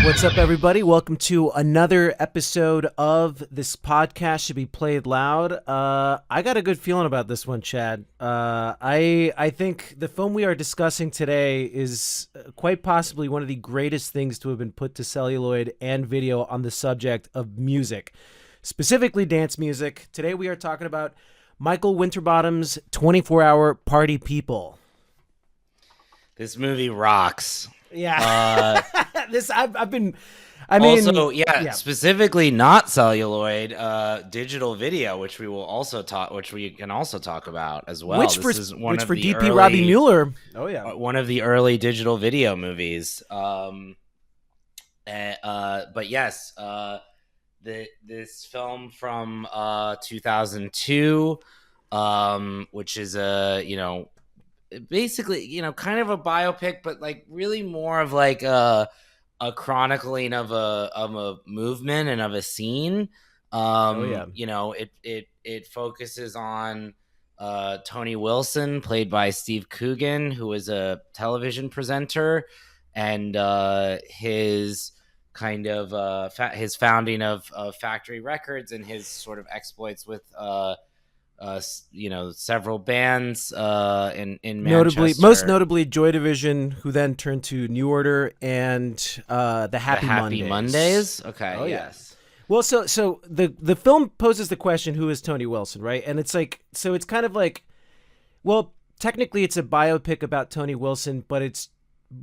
What's up, everybody? Welcome to another episode of This Podcast Should Be Played Loud. I got a good feeling about this one, Chad. I think the film we are discussing today is quite possibly one of the greatest things to have been put to celluloid and video on the subject of music, specifically dance music. Today we are talking about Michael Winterbottom's 24-Hour Party People. This movie rocks. Yeah. Specifically not celluloid, digital video, which we can also talk about as well. Which for DP Robbie Mueller. Oh yeah. One of the early digital video movies. But yes, this film from 2002, which is basically, kind of a biopic, but like really more of like a chronicling of a movement and of a scene. It focuses on Tony Wilson, played by Steve Coogan, who was a television presenter, and his kind of his founding of Factory Records and his sort of exploits with several bands in Manchester. Most notably Joy Division, who then turned to New Order and the Happy Mondays. Okay. Oh, yes. Well, so the film poses the question, who is Tony Wilson, right? And it's like, so it's kind of like, well, technically it's a biopic about Tony Wilson, but it's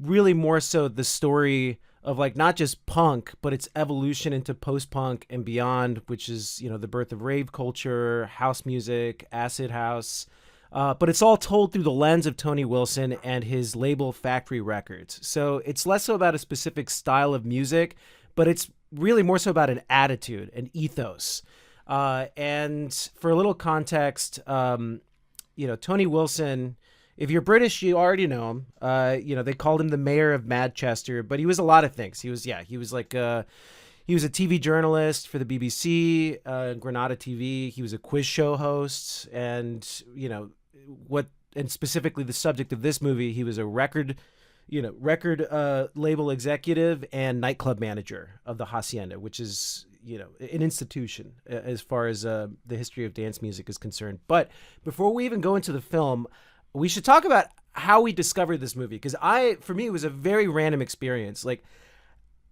really more so the story of like not just punk, but its evolution into post-punk and beyond, which is, the birth of rave culture, house music, acid house. But it's all told through the lens of Tony Wilson and his label Factory Records. So it's less so about a specific style of music, but it's really more so about an attitude, an ethos. And for a little context, Tony Wilson, if you're British, you already know him. They called him the mayor of Manchester, but he was a lot of things. He was a TV journalist for the BBC, Granada TV. He was a quiz show host, and specifically the subject of this movie, he was a record label executive and nightclub manager of the Hacienda, which is an institution as far as the history of dance music is concerned. But before we even go into the film, we should talk about how we discovered this movie, because for me, it was a very random experience. Like,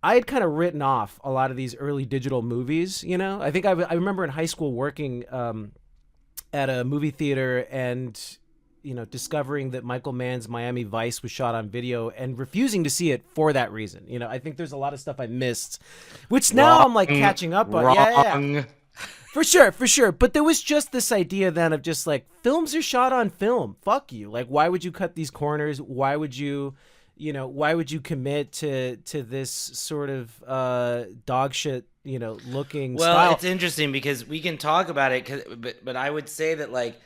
I had kind of written off a lot of these early digital movies. I think I remember in high school working at a movie theater and discovering that Michael Mann's Miami Vice was shot on video and refusing to see it for that reason. I think there's a lot of stuff I missed, which now I'm like catching up on. Yeah. For sure. But there was just this idea then of just like, films are shot on film. Fuck you. Like, why would you cut these corners? Why would you commit to this sort of dog shit, looking style? Well, it's interesting because we can talk about it, but I would say that like,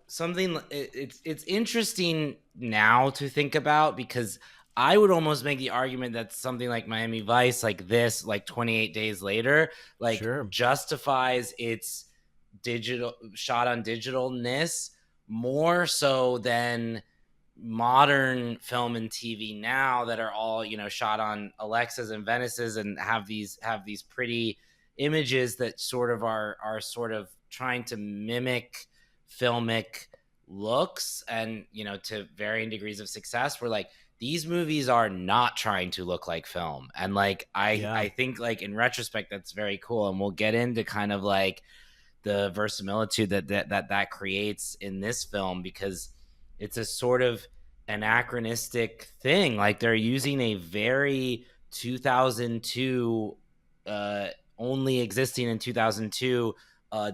something, it's interesting now to think about, because I would almost make the argument that something like Miami Vice, like this, like 28 Days Later, like justifies its shot on digitalness more so than modern film and TV now that are all, shot on Alexas and Venices and have these pretty images that sort of are sort of trying to mimic filmic looks and, to varying degrees of success. Where like, these movies are not trying to look like film. And like, I think like in retrospect, that's very cool. And we'll get into kind of like the verisimilitude that creates in this film, because it's a sort of anachronistic thing. Like, they're using a very 2002, only existing in 2002,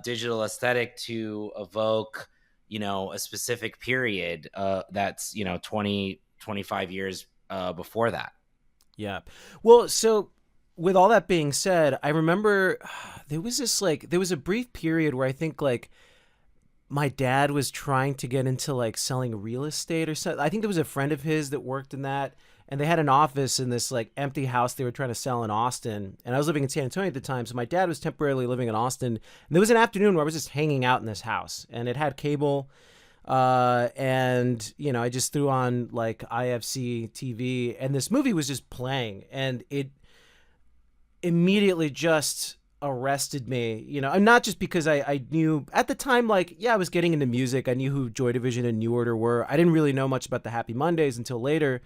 digital aesthetic to evoke, a specific period that's, 25 years before that. Yeah. Well, so with all that being said, I remember there was a brief period where I think like my dad was trying to get into like selling real estate or something. I think there was a friend of his that worked in that, and they had an office in this like empty house they were trying to sell in Austin. And I was living in San Antonio at the time, so my dad was temporarily living in Austin. And there was an afternoon where I was just hanging out in this house, and it had cable. And I just threw on like IFC TV, and this movie was just playing, and immediately just arrested me, and not just because I knew at the time, like, yeah, I was getting into music. I knew who Joy Division and New Order were. I didn't really know much about the Happy Mondays until later.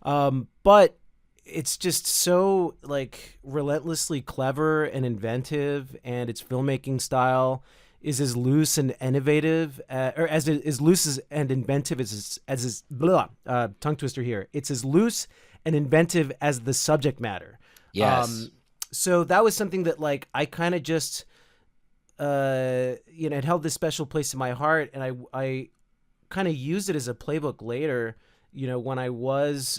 But it's just so like relentlessly clever and inventive, and its filmmaking style is as loose and innovative, or as loose and inventive as blah, tongue twister here. It's as loose and inventive as the subject matter. Yes. So that was something that like I kind of just it held this special place in my heart, and I kind of used it as a playbook later. When I was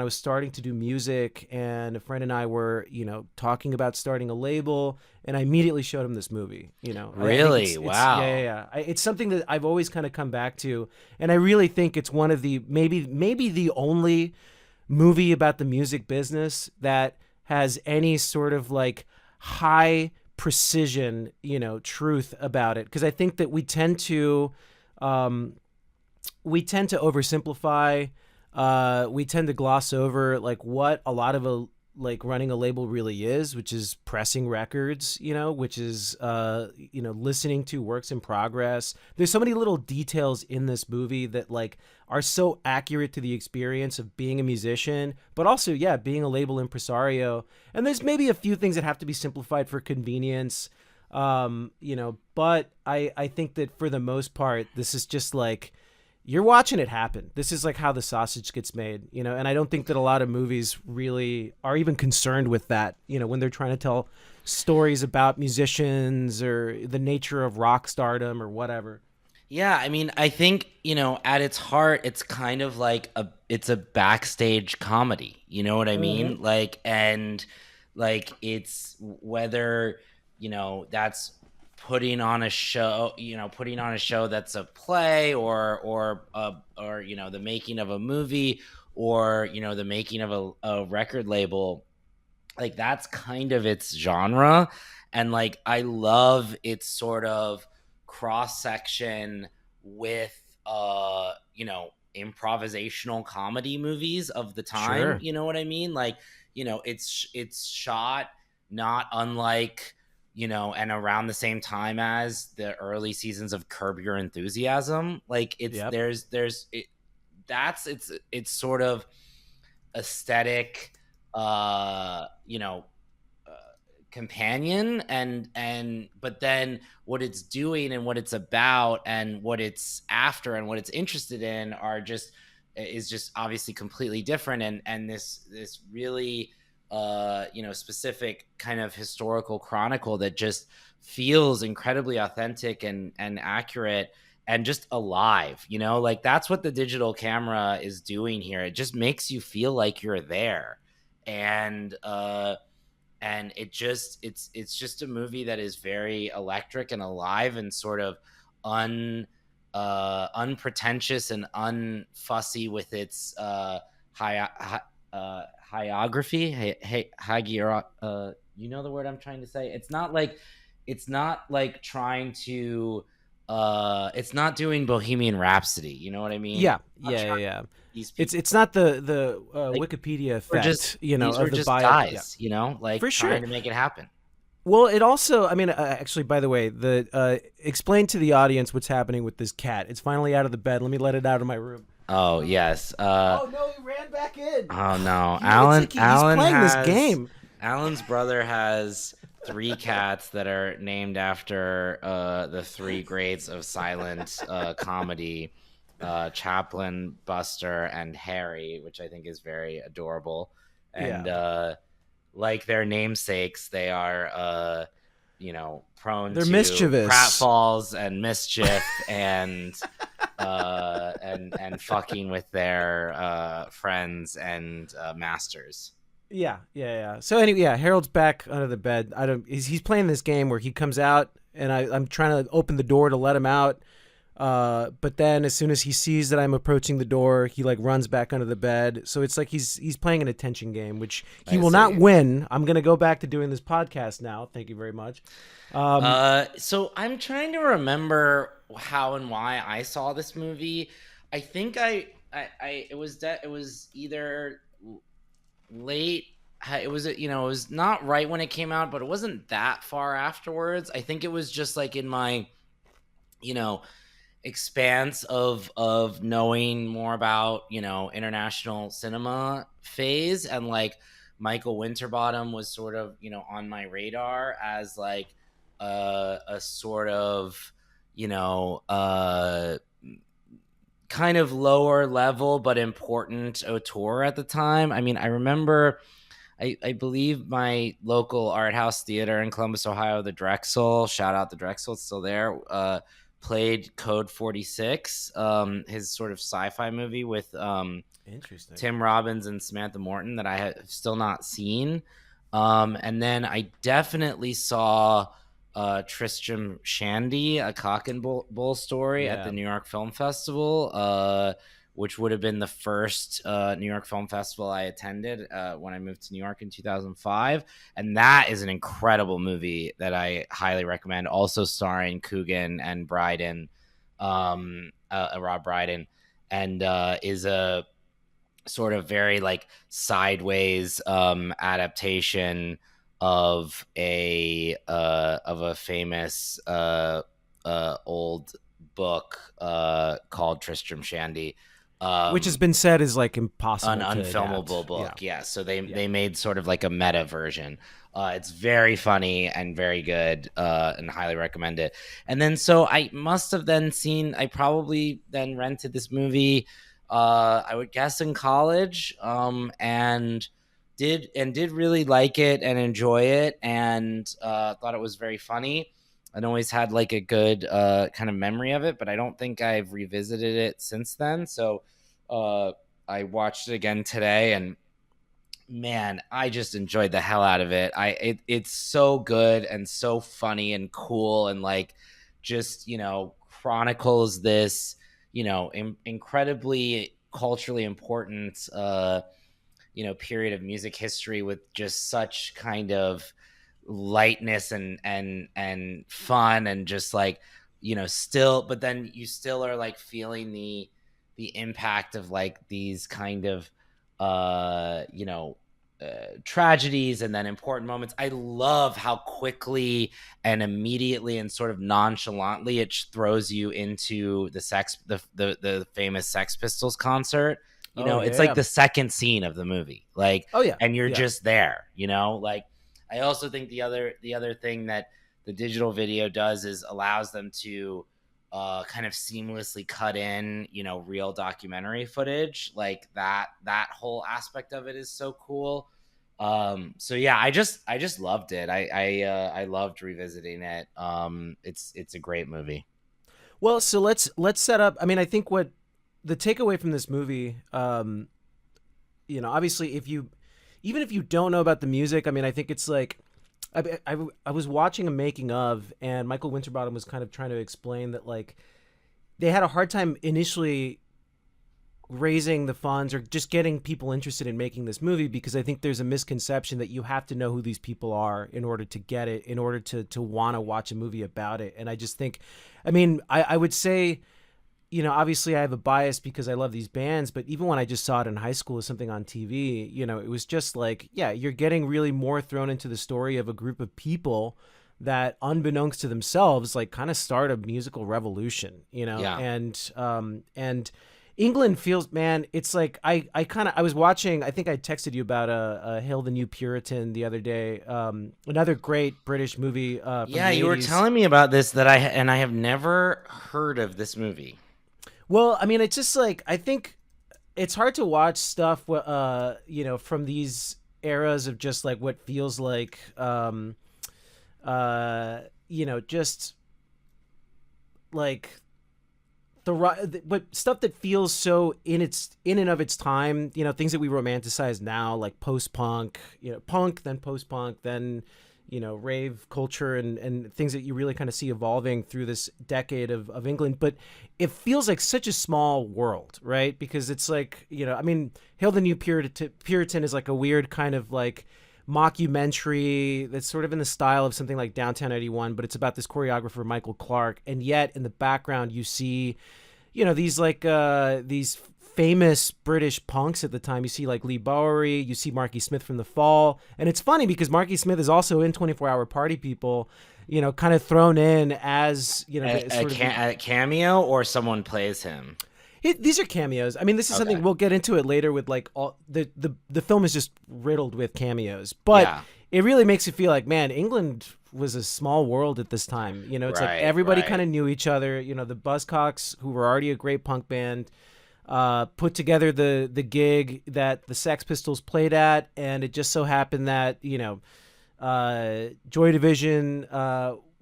starting to do music, and a friend and I were talking about starting a label, and I immediately showed him this movie. Really? Wow. Yeah. It's something that I've always kind of come back to, and I really think it's one of the maybe the only movie about the music business that has any sort of like high precision, truth about it. Because I think that we tend to oversimplify. We tend to gloss over like what a lot of running a label really is, which is pressing records, which is listening to works in progress. There's so many little details in this movie that like are so accurate to the experience of being a musician, but also being a label impresario. And there's maybe a few things that have to be simplified for convenience. But I think that for the most part, this is just like, you're watching it happen. This is like how the sausage gets made, and I don't think that a lot of movies really are even concerned with that, when they're trying to tell stories about musicians or the nature of rock stardom or whatever. Yeah, I mean, I think, at its heart, it's kind of like it's a backstage comedy. You know what I mean? Mm-hmm. Like, and like it's whether, that's putting on a show, that's a play or the making of a movie, or, the making of a record label. Like, that's kind of its genre. And like, I love its sort of cross section with improvisational comedy movies of the time. Sure. You know what I mean? Like, it's shot not unlike, and around the same time as the early seasons of Curb Your Enthusiasm. Like, it's Yep. it's sort of aesthetic, uh you know companion, and but then what it's doing and what it's about and what it's after and what it's interested in is just obviously completely different. And this really specific kind of historical chronicle that just feels incredibly authentic and accurate and just alive. Like, that's what the digital camera is doing here. It just makes you feel like you're there. And it's just a movie that is very electric and alive and sort of unpretentious and unfussy with its hagiography. You know the word I'm trying to say? It's not like trying to it's not doing Bohemian Rhapsody. You know what I mean? Yeah. These people, It's not the like, Wikipedia we're effect, these of were the just bio. guys, like, For sure. trying to make it happen. Well, it also, I mean, actually, by the way, explain to the audience what's happening with this cat. It's finally out of the bed. Let me let it out of my room. Oh yes. Oh no, he ran back in. Oh no, Alan. He's playing this game. Alan's brother has 3 cats that are named after the 3 greats of silent comedy, Chaplin, Buster, and Harry, which I think is very adorable. And like their namesakes, they are prone They're to mischievous pratfalls and mischief and and fucking with their friends and masters. Yeah. So anyway, Harold's back under the bed. He's playing this game where he comes out, and I'm trying to open the door to let him out. But then as soon as he sees that I'm approaching the door, he like runs back under the bed. So it's like he's playing an attention game, which he will not win. I'm gonna go back to doing this podcast now. Thank you very much. So I'm trying to remember how and why I saw this movie. I think it was either late it was, you know, it was not right when it came out, but it wasn't that far afterwards. I think it was just like in my, you know, expanse of knowing more about, you know, international cinema phase, and like Michael Winterbottom was sort of, you know, on my radar as like a sort of, you know, kind of lower level but important auteur at the time. I mean, I remember I believe my local art house theater in Columbus, Ohio, the Drexel, shout out the Drexel, it's still there, played Code 46, his sort of sci-fi movie with Interesting. Tim Robbins and Samantha Morton that I have still not seen. And then I definitely saw Tristram Shandy, a cock and bull story at the Yeah. New York Film Festival, which would have been the first New York Film Festival I attended when I moved to New York in 2005. And that is an incredible movie that I highly recommend. Also starring Coogan and Bryden, Rob Brydon, and is a sort of very like sideways adaptation of a famous old book called Tristram Shandy, Which has been said is like impossible an to unfilmable adapt. book. Yeah. Yeah, so they made sort of like a meta version. It's very funny and very good, and highly recommend it. And then so I must have then seen. I probably then rented this movie. I would guess in college, and did really like it and enjoy it, and thought it was very funny. I'd always had like a good kind of memory of it, but I don't think I've revisited it since then. So I watched it again today, and man, I just enjoyed the hell out of it. It's so good and so funny and cool, and like just, you know, chronicles this, you know, incredibly culturally important you know, period of music history with just such kind of lightness and fun, and just like, you know, still, but then you still are like feeling the impact of like these kind of you know, tragedies and then important moments. I love how quickly and immediately and sort of nonchalantly it throws you into the famous Sex Pistols concert. You Oh know, it's like yeah. the second scene of the movie, like, Oh yeah. and you're Yeah. just there, you know. Like, I also think the other thing that the digital video does is allows them to kind of seamlessly cut in, you know, real documentary footage. Like that whole aspect of it is so cool. So yeah, I just loved it. I loved revisiting it. It's a great movie. Well, so let's set up. I mean, I think what the takeaway from this movie, you know, obviously, if you even if you don't know about the music, I mean, I think it's like I was watching a making of, and Michael Winterbottom was kind of trying to explain that like they had a hard time initially raising the funds or just getting people interested in making this movie, because I think there's a misconception that you have to know who these people are in order to get it, in order to want to watch a movie about it. And I just think, I mean, I would say, you know, obviously I have a bias because I love these bands, but even when I just saw it in high school as something on TV, you know, it was just like, yeah, you're getting really more thrown into the story of a group of people that, unbeknownst to themselves, like kind of start a musical revolution, you know. Yeah. And England feels, man, it's like I was watching, I think I texted you about a Hail the New Puritan the other day, another great British movie from Yeah, the you were 80s. telling me about this, that I have never heard of this movie. Well, I mean, it's just like, I think it's hard to watch stuff, you know, from these eras of just like what feels like, you know, just like but stuff that feels so in and of its time, you know, things that we romanticize now, like post-punk, you know, punk, then post-punk, then, you know, rave culture, and things that you really kind of see evolving through this decade of England. But it feels like such a small world, right? Because it's like, you know, I mean, Hail the New Puritan is like a weird kind of like mockumentary that's sort of in the style of something like Downtown 81, but it's about this choreographer, Michael Clark. And yet in the background, you see, you know, these like these famous British punks at the time. You see like Lee Bowery, you see Marky Smith from The Fall, and it's funny because Marky Smith is also in 24 Hour Party People, kind of thrown in as a cameo, or someone plays him. These are cameos. I mean, this is something we'll get into it later with like all the film is just riddled with cameos, but it really makes you feel like, man, England was a small world at this time. It's like everybody kind of knew each other. The Buzzcocks, who were already a great punk band, put together the gig that the Sex Pistols played at, and it just so happened that Joy Division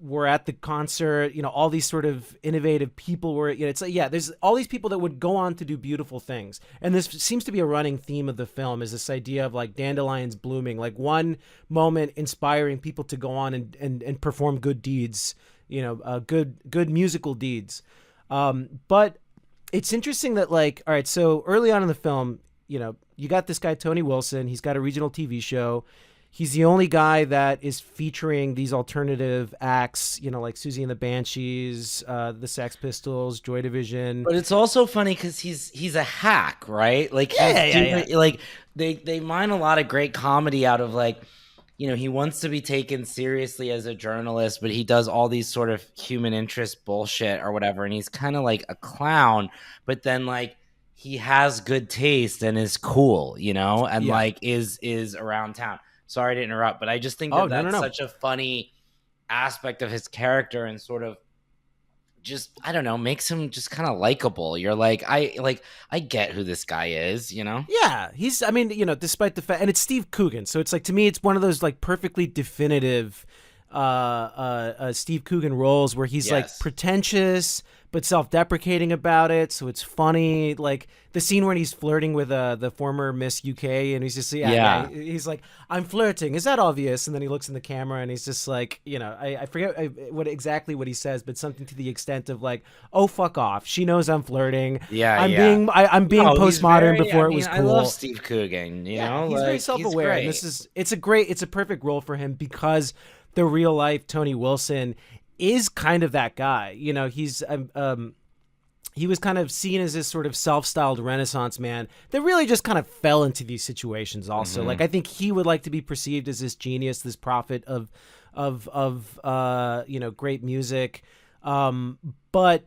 were at the concert. All these sort of innovative people were. It's like, there's all these people that would go on to do beautiful things, and this seems to be a running theme of the film, is this idea of like dandelions blooming, like one moment inspiring people to go on and perform good deeds, good musical deeds. But it's interesting that, like, all right, so early on in the film, you got this guy Tony Wilson. He's got a regional TV show. He's the only guy that is featuring these alternative acts, like Susie and the Banshees, the Sex Pistols, Joy Division. But it's also funny because he's a hack, right? Like, like they mine a lot of great comedy out of, like, he wants to be taken seriously as a journalist, but he does all these sort of human interest bullshit or whatever, and he's kind of like a clown, but then like he has good taste and is cool, and like is around town. Sorry to interrupt, but I just think that's such a funny aspect of his character, and sort of just, I don't know, makes him just kind of likable. You're like, I get who this guy is, Yeah, he's, I mean, despite the fact, and it's Steve Coogan, so it's like, to me, it's one of those like perfectly definitive Steve Coogan roles where he's like pretentious but self-deprecating about it, so it's funny. Like the scene when he's flirting with the former Miss UK, and he's just he's like, I'm flirting, is that obvious? And then he looks in the camera and he's just like, I forget what he says, but something to the extent of like, oh, fuck off, she knows I'm flirting. I'm being postmodern before it was cool. I love Steve Coogan, he's very self-aware, and it's a perfect role for him, because the real life Tony Wilson is kind of that guy. He's he was kind of seen as this sort of self-styled Renaissance man that really just kind of fell into these situations also. Like, I think he would like to be perceived as this genius, this prophet of great music. But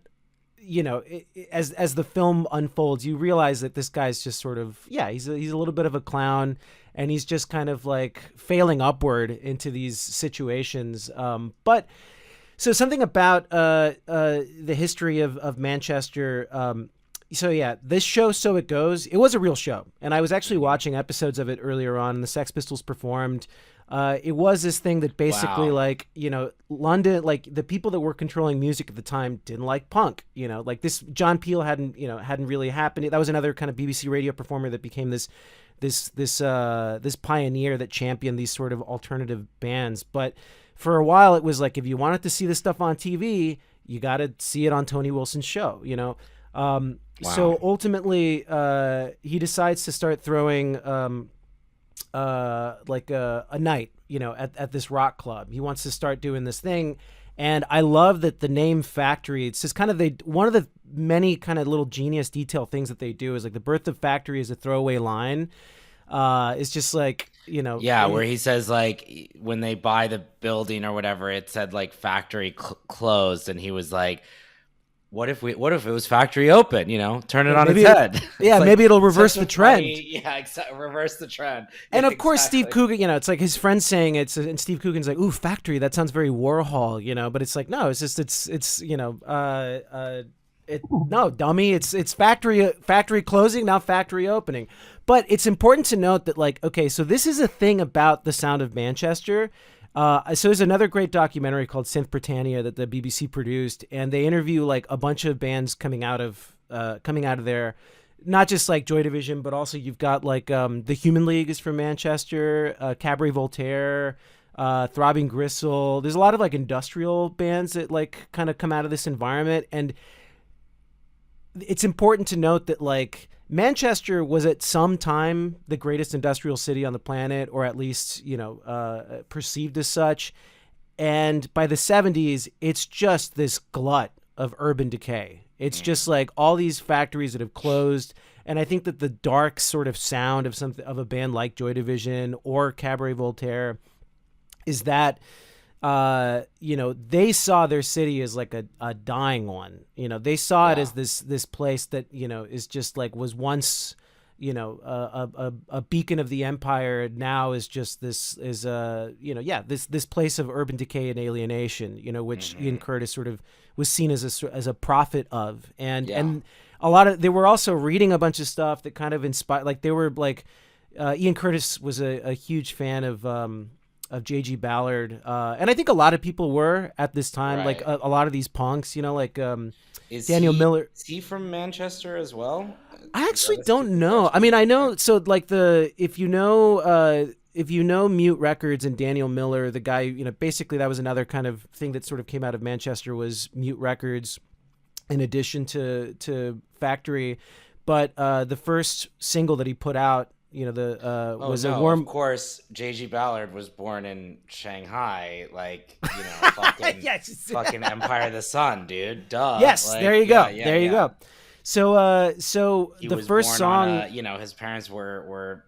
as the film unfolds, you realize that this guy's just sort of, he's a little bit of a clown, and he's just kind of like failing upward into these situations. But so something about the history of Manchester. This show, So It Goes, it was a real show. And I was actually watching episodes of it earlier on, and the Sex Pistols performed. It was this thing that basically, like, London, like the people that were controlling music at the time didn't like punk, like this John Peel hadn't really happened. That was another kind of BBC radio performer that became this pioneer that championed these sort of alternative bands. But for a while, it was like, if you wanted to see this stuff on TV, you got to see it on Tony Wilson's show, So ultimately, he decides to start throwing like a night, at this rock club. He wants to start doing this thing. And I love that the name Factory, it's just kind of one of the many kind of little genius detail things that they do is like the birth of Factory is a throwaway line. It's just like, where he says like when they buy the building or whatever, it said like factory closed, and he was like, what if it was factory open, turn it on its head. Yeah, like, maybe it'll reverse the trend. Reverse the trend. And of course, Steve Coogan, it's like his friend's saying it, and Steve Coogan's like, ooh, factory, that sounds very Warhol, but it's like, no, it's just, no, dummy, it's factory closing, now factory opening. But it's important to note that, like, okay, so this is a thing about the sound of Manchester. So there's another great documentary called Synth Britannia that the BBC produced, and they interview like a bunch of bands coming out of there, not just like Joy Division, but also you've got like the Human League is from Manchester, Cabaret Voltaire, Throbbing Gristle. There's a lot of like industrial bands that like kind of come out of this environment, and it's important to note that like Manchester was at some time the greatest industrial city on the planet, or at least, perceived as such. And by the 70s, it's just this glut of urban decay. It's just like all these factories that have closed, And I think that the dark sort of sound of a band like Joy Division or Cabaret Voltaire is that, they saw their city as like a dying one. They saw it as this place that, is just like was once, a beacon of the empire. Now is just this place of urban decay and alienation, which Ian Curtis sort of was seen as a prophet of. And they were also reading a bunch of stuff that kind of inspired, like they were like, Ian Curtis was a huge fan of J.G. Ballard. And I think a lot of people were at this time, right. like a lot of these punks, like is Daniel Miller. Is he from Manchester as well? I actually don't know. I mean, I know. So like if you know Mute Records and Daniel Miller, the guy, basically that was another kind of thing that sort of came out of Manchester was Mute Records in addition to Factory. But the first single that he put out, was a warm. Of course, J.G. Ballard was born in Shanghai, like fucking, fucking Empire of the Sun, dude. Duh. Yes, like, there you go. There you go. So he the was first born song, on his parents were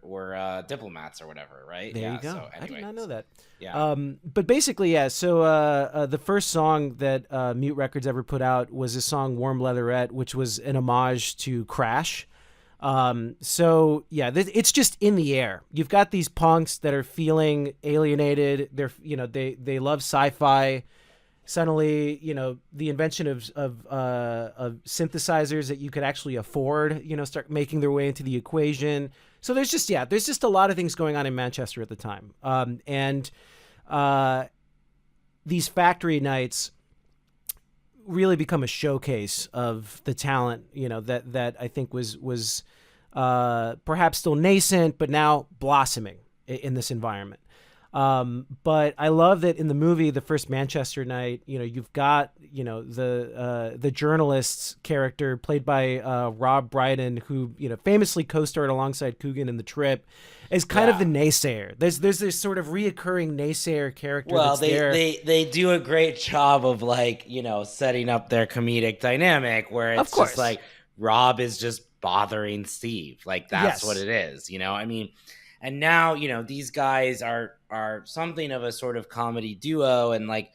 diplomats or whatever, right? There you go. So anyway, I did not know that. Yeah. But basically, yeah. So the first song that Mute Records ever put out was a song "Warm Leatherette," which was an homage to Crash. So yeah, it's just in the air. You've got these punks that are feeling alienated. They're, they love sci-fi. Suddenly, the invention of synthesizers that you could actually afford, start making their way into the equation. So there's just a lot of things going on in Manchester at the time. And these factory nights really become a showcase of the talent, that I think was perhaps still nascent, but now blossoming in this environment. But I love that in the movie, the first Manchester night, you've got, the journalist's character played by Rob Brydon, who, famously co-starred alongside Coogan in The Trip, is kind of the naysayer. There's this sort of reoccurring naysayer character. Well, they do a great job of like, setting up their comedic dynamic where it's just like Rob is just bothering Steve. Like that's what it is, I mean. And now, these guys are something of a sort of comedy duo. And like,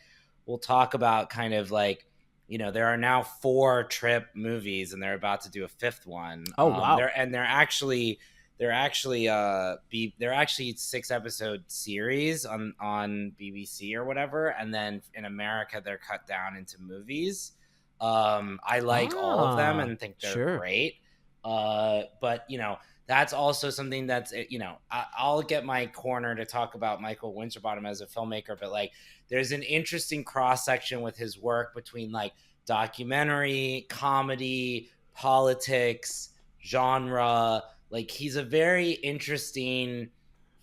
we'll talk about kind of like, there are now 4 Trip movies and they're about to do a 5th one. Oh, wow. They're actually 6-episode series on BBC or whatever. And then in America, they're cut down into movies. I like all of them and think they're great. But, that's also something that's, I'll get my corner to talk about Michael Winterbottom as a filmmaker, but like there's an interesting cross section with his work between like documentary, comedy, politics, genre. Like he's a very interesting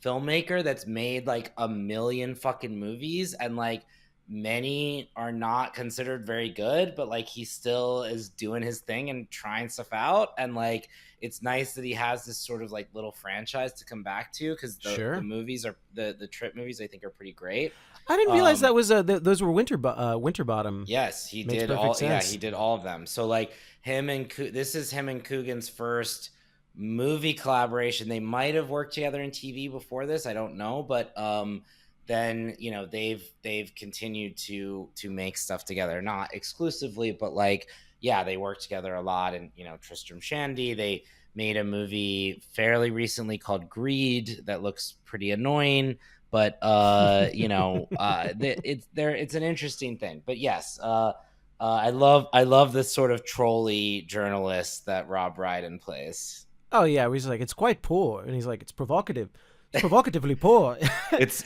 filmmaker that's made like a million fucking movies and like many are not considered very good, but like he still is doing his thing and trying stuff out. And like it's nice that he has this sort of like little franchise to come back to because the movies are the Trip movies I think are pretty great. I didn't realize that was those were Winterbottom. Yes, he did all. Sense. Yeah, he did all of them. So like this is him and Coogan's first movie collaboration. They might have worked together in TV before this. I don't know, but then they've continued to make stuff together, not exclusively, but like they work together a lot. And Tristram Shandy, they made a movie fairly recently called Greed that looks pretty annoying, but it's an interesting thing. But yes, I love this sort of trolly journalist that Rob Brydon plays. Oh yeah, he's like, it's quite poor, and he's like, it's provocative. Provocatively poor. it's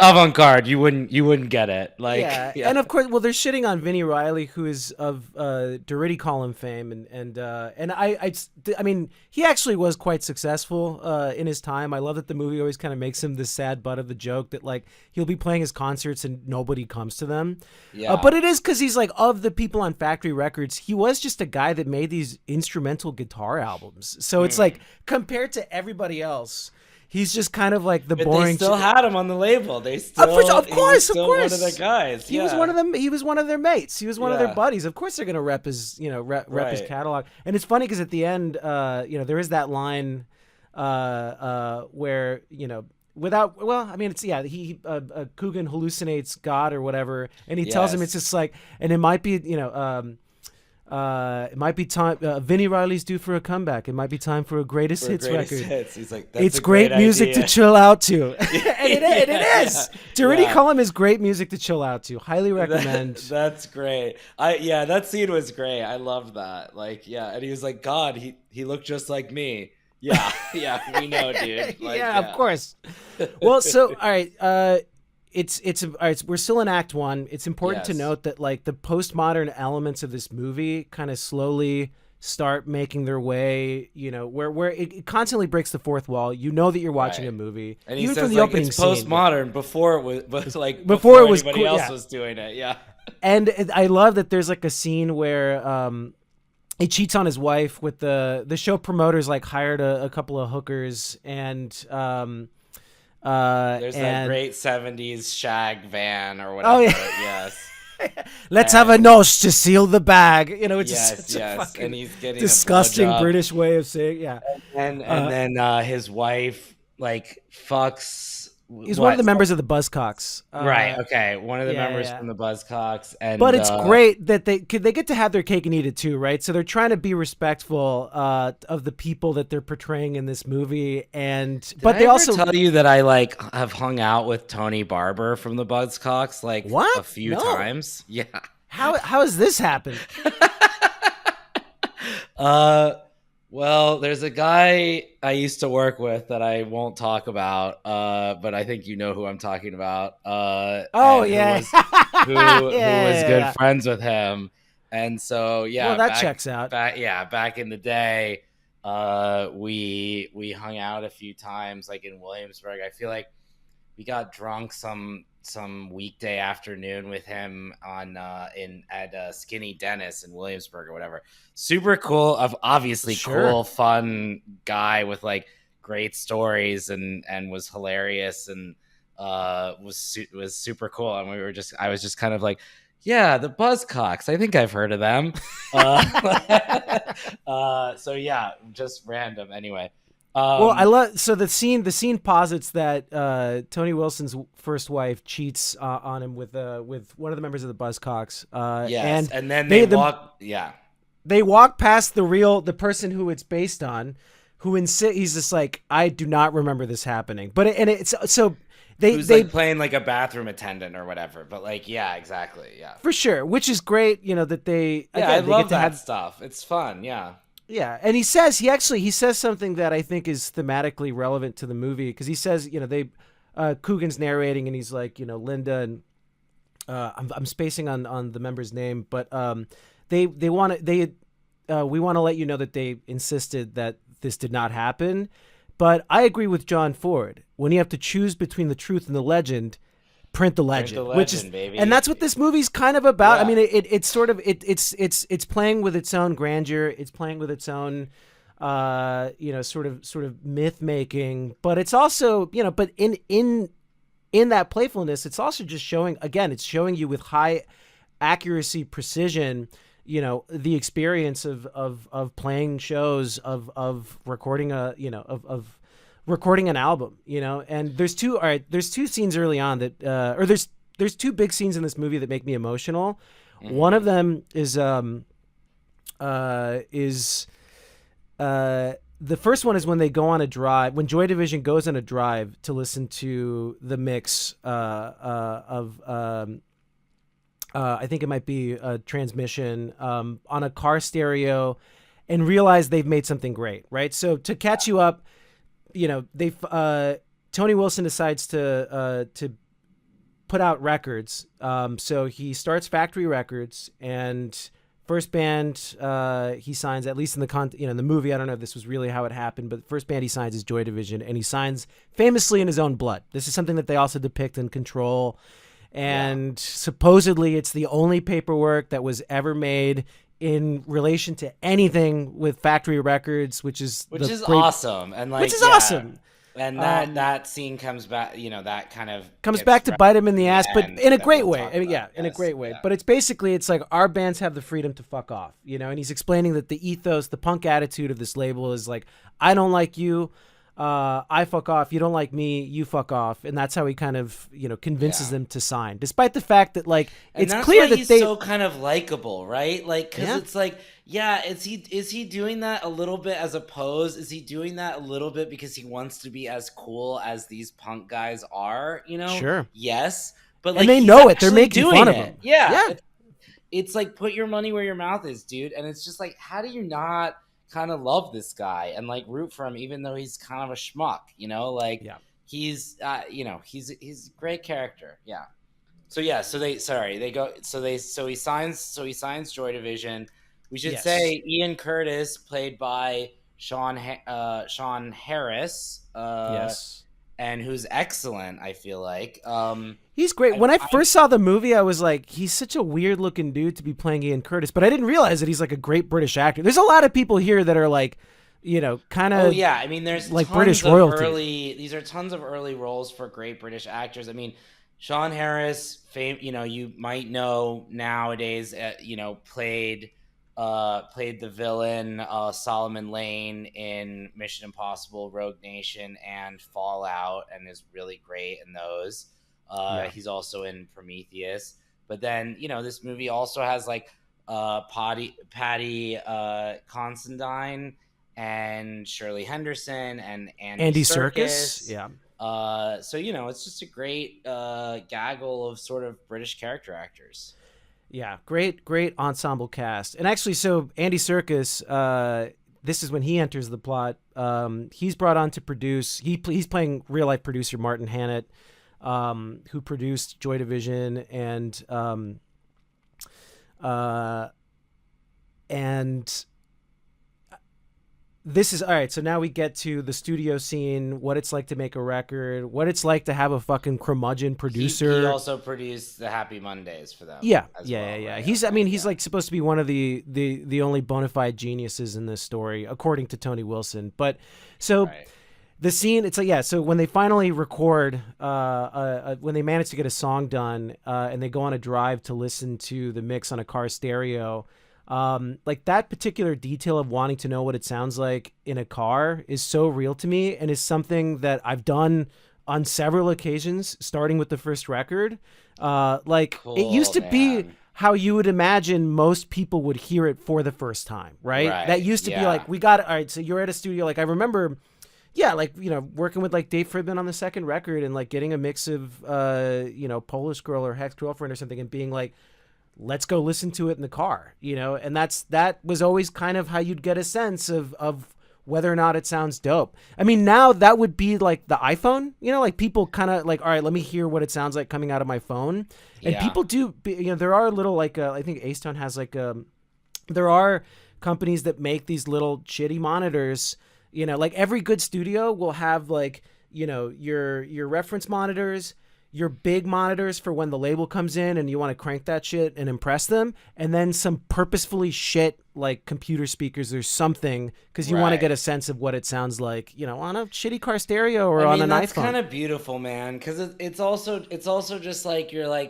avant-garde. You wouldn't get it. Like and of course, they're shitting on Vinnie Riley, who is of Durutti Column fame, and I mean, he actually was quite successful in his time. I love that the movie always kind of makes him the sad butt of the joke that like he'll be playing his concerts and nobody comes to them. Yeah, but it is because he's like of the people on Factory Records, he was just a guy that made these instrumental guitar albums. So it's like compared to everybody else, He's just kind of like the But boring. they still had him on the label. They still, of course, one of their guys. He was one of them. He was one of their mates. He was one of their buddies. Of course, they're gonna rep his, rep his catalog. And it's funny because at the end, there is that line, where without, well, I mean, it's Coogan hallucinates God or whatever, and he tells him it's just like, and it might be, it might be time. Vinnie Riley's due for a comeback. It might be time for a greatest hits record. He's like, that's it's great music idea. to chill out to, and it is. Doherty Cullum is great music to chill out to. Highly recommend. That's great. That scene was great. I loved that. Like, and he was like, God, he looked just like me. Yeah, we know, dude. Like, of course. Well, so all right. It's all right. We're still in Act 1. It's important to note that like the postmodern elements of this movie kind of slowly start making their way. Where it constantly breaks the fourth wall. You know that you're watching a movie, and he even says from the like, opening it's scene. postmodern before it was like before it was anybody cool, else was doing it. Yeah, and I love that there's like a scene where he cheats on his wife with the show promoters like hired a couple of hookers and. There's that great 70s shag van or whatever. Oh, yeah. Yes. Let's have a nose to seal the bag. It's just such a fucking and he's getting disgusting British way of saying and then his wife like fucks. He's one of the members of the Buzzcocks. Right. Okay. One of the members from the Buzzcocks. But it's great that they get to have their cake and eat it too, right? So they're trying to be respectful of the people that they're portraying in this movie, but they also tell you that I like have hung out with Tony Barber from the Buzzcocks like a few times. Yeah. How has this happened? Well, there's a guy I used to work with that I won't talk about, but I think you know who I'm talking about. Who was good friends with him, and so well, that checks out. Back in the day, we hung out a few times, like in Williamsburg. I feel like we got drunk some weekday afternoon with him at Skinny Dennis in Williamsburg or whatever. Super cool, obviously cool, fun guy with like great stories and was hilarious and was super cool. And I was just kind of like, yeah, the Buzzcocks. I think I've heard of them. So yeah, just random anyway. Well, I love the scene posits that Tony Wilson's first wife cheats on him with one of the members of the Buzzcocks. And then they walk past the person who it's based on, who he's just like, I do not remember this happening. Who's like playing like a bathroom attendant or whatever. But like, yeah, exactly, yeah, for sure. Which is great, that they. Yeah, I love that stuff. It's fun, yeah. Yeah, and he says something that I think is thematically relevant to the movie, because he says, Coogan's narrating and he's like, Linda and I'm spacing on the member's name, but we want to let you know that they insisted that this did not happen, but I agree with John Ford. When you have to choose between the truth and the legend, print the legend, which is, baby. And that's what this movie's kind of about. Yeah. I mean, it's sort of it's playing with its own grandeur. It's playing with its own, sort of myth making. But it's also, but in that playfulness, it's also just showing you with high accuracy, precision, the experience of playing shows, of recording of recording an album, and there's two scenes early on that there's two big scenes in this movie that make me emotional. Mm-hmm. One of them is the first one is when they go on a drive, when Joy Division goes on a drive to listen to the mix of I think it might be a Transmission on a car stereo, and realize they've made something great, right? So to catch you up, Tony Wilson decides to put out records. So he starts Factory Records, and first band he signs, at least in the movie, I don't know if this was really how it happened, but the first band he signs is Joy Division, and he signs famously in his own blood. This is something that they also depict in Control, and supposedly it's the only paperwork that was ever made in relation to anything with Factory Records, which is awesome, and like, awesome. And that scene comes back, that kind of Comes gets back to bite him in the the ass, but end in a that great we'll way. talk I mean, about. in a Yes, great way. yeah. But it's basically, it's like our bands have the freedom to fuck off, and he's explaining that the ethos, the punk attitude of this label is like, I don't like you, I fuck off. You don't like me, you fuck off. And that's how he kind of, convinces them to sign, despite the fact that like, And it's that's clear why that he's they so kind of likable, right? Like, because Yeah. it's like, yeah, is he doing that a little bit as a pose? Is he doing that a little bit because he wants to be as cool as these punk guys are? Sure. Yes, but And like they he's know it. They're actually making doing fun of it. him. Yeah, Yeah. it's like put your money where your mouth is, dude. And it's just like, how do you not kind of love this guy and like root for him, even though he's kind of a schmuck? Like Yeah. he's he's a great character. Yeah. So yeah, he signs Joy Division. We should Yes. say Ian Curtis, played by Sean Harris, Yes. and who's excellent. I feel like He's great. When I first saw the movie, I was like, he's such a weird looking dude to be playing Ian Curtis, but I didn't realize that he's like a great British actor. There's a lot of people here that are like, kind of. Oh yeah, I mean, there's like tons British of royalty. These are tons of early roles for great British actors. I mean, Sean Harris, you might know nowadays. Played the villain Solomon Lane in Mission Impossible, Rogue Nation, and Fallout, and is really great in those. He's also in Prometheus. But then this movie also has like Patty Considine and Shirley Henderson and Andy Serkis. Yeah. So it's just a great gaggle of sort of British character actors. Yeah, great ensemble cast. And actually, so Andy Serkis, this is when he enters the plot. He's brought on to produce. He's playing real life producer Martin Hannett, who produced Joy Division and this is all right. So now we get to the studio scene, what it's like to make a record, what it's like to have a fucking curmudgeon producer. He also produced the Happy Mondays for them. Yeah. Right? He's like supposed to be one of the only bona fide geniuses in this story, according to Tony Wilson. But so the scene, it's like, yeah. So when they finally record, when they manage to get a song done, and they go on a drive to listen to the mix on a car stereo. Like that particular detail of wanting to know what it sounds like in a car is so real to me, and is something that I've done on several occasions, starting with the first record. It used to be how you would imagine most people would hear it for the first time, right? That used to be like, we got it. All right. So you're at a studio. Like I remember, working with like Dave Fridman on the second record and like getting a mix of, Polish Girl or Hex Girlfriend or something and being like, let's go listen to it in the car, and that was always kind of how you'd get a sense of whether or not it sounds dope. I mean, now that would be like the iPhone, like people kind of like, all right, let me hear what it sounds like coming out of my phone. And people do, there are little like, I think Acetone has like, there are companies that make these little shitty monitors, like every good studio will have like, your reference monitors, your big monitors for when the label comes in and you want to crank that shit and impress them, and then some purposefully shit like computer speakers or something because you want to get a sense of what it sounds like, on a shitty car stereo or on an iPhone. That's kind of beautiful, man, because it's also just like you're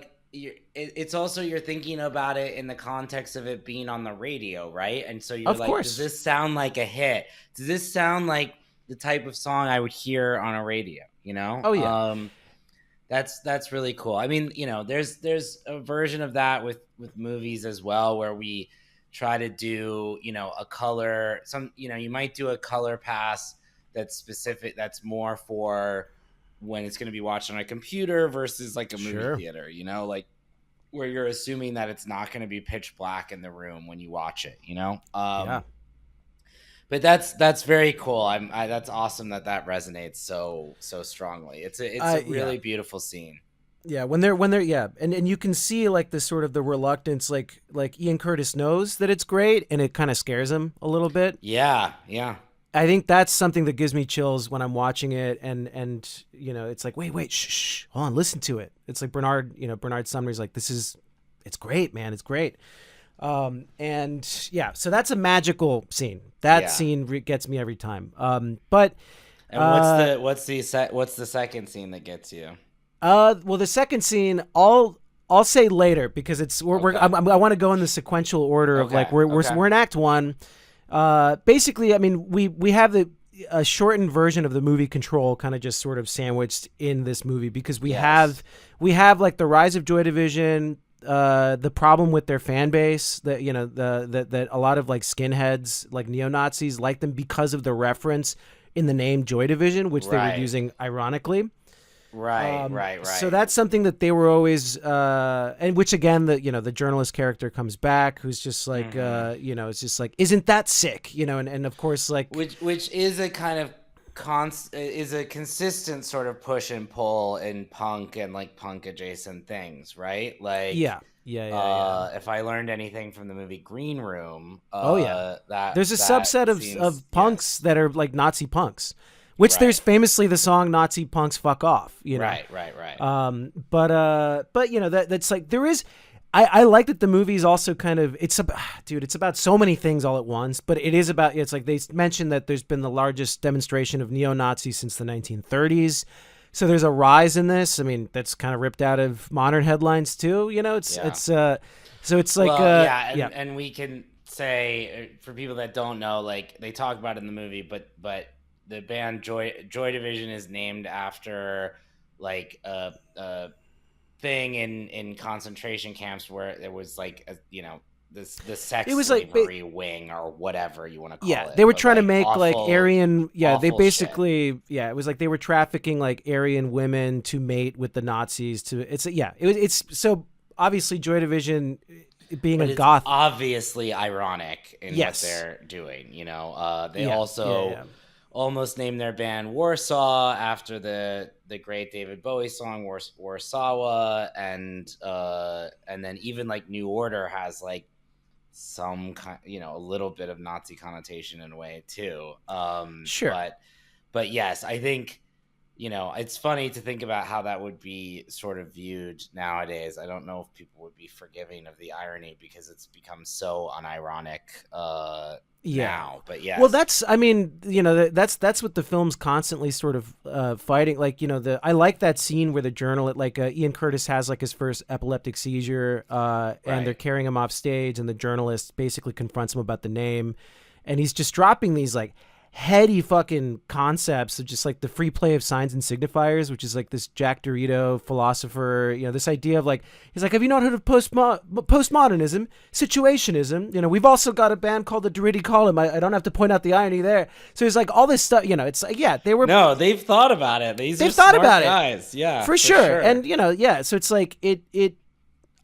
thinking about it in the context of it being on the radio, right? And so you're of like, course. Does this sound like a hit? Does this sound like the type of song I would hear on a radio? Oh yeah. That's really cool. I mean, there's a version of that with movies as well, where we try to do, a color, you might do a color pass that's specific, that's more for when it's going to be watched on a computer versus like a movie theater, like where you're assuming that it's not going to be pitch black in the room when you watch it, Yeah. But that's very cool. That's awesome that resonates so strongly. It's a really beautiful scene. Yeah, when they're and you can see like the sort of the reluctance, like Ian Curtis knows that it's great and it kind of scares him a little bit. Yeah. I think that's something that gives me chills when I'm watching it, and it's like wait, shh, hold on, listen to it. It's like Bernard Sumner's like, it's great, man, it's great. And yeah, so that's a magical scene. That scene gets me every time. But And what's the second scene that gets you? Well, the second scene, I'll say later because Okay. I want to go in the sequential order of like Okay. Okay. we're in Act One. Basically, I mean, we have a shortened version of the movie Control, kind of just sort of sandwiched in this movie because Yes. we have like the rise of Joy Division, the problem with their fan base that that a lot of like skinheads, like neo Nazis, like them because of the reference in the name Joy Division, which they were Right. using ironically. Right. Right. So Right. that's something that they were always, and which again, the journalist character comes back, who's just like, Hmm. it's just like, isn't that sick, and of course, like, Which is a kind of is a consistent sort of push and pull in punk and like punk adjacent things, right? Like, yeah, yeah, yeah, yeah. if I learned anything from the movie Green Room, Oh yeah, there's a that subset seems, of punks yes. that are like Nazi punks, which there's Right. famously the song "Nazi Punks Fuck Off." Right. Right. Right. But that's like there is. I like that the movie is also kind of it's about dude, it's about so many things all at once, but it is about it's like they mentioned that there's been the largest demonstration of neo-Nazis since the 1930s. So there's a rise in this. I mean, that's kind of ripped out of modern headlines too, Yeah. so it's like Well, yeah, yeah. and we can say for people that don't know, like they talk about it in the movie, but the band Joy Division is named after like a thing in concentration camps where there was like the It sex was like slavery wing or whatever you want to yeah, call it, they were but trying to like make like awful Aryan. Yeah, they awful shit. basically yeah, it was like they were trafficking like Aryan women to mate with the Nazis. To it's yeah, it's so obviously Joy Division being a But it's goth. obviously ironic in what Yes. they're doing. They Yeah. Yeah. also Yeah. almost named their band Warsaw after the great David Bowie song Warsaw, and then even like New Order has like some kind, a little bit of Nazi connotation in a way too. Sure. But yes, I think it's funny to think about how that would be sort of viewed nowadays. I don't know if people would be forgiving of the irony because it's become so unironic Yeah. now. But Well, yes, that's I mean, that's what the film's constantly sort of fighting. Like, the I like that scene where the journalist, like Ian Curtis, has like his first epileptic seizure, and they're right. carrying him off stage, and the journalist basically confronts him about the name, and he's just dropping these like heady fucking concepts of just like the free play of signs and signifiers, which is like this Jack Dorito philosopher, this idea of like, he's like, have you not heard of postmodernism, situationism? We've also got a band called the Doriti Column. I don't have to point out the irony there. So he's like, all this stuff, it's like, yeah, No, they've thought about it. These are they've thought smart about it guys. Yeah, for for sure. sure. And, yeah, so it's like, it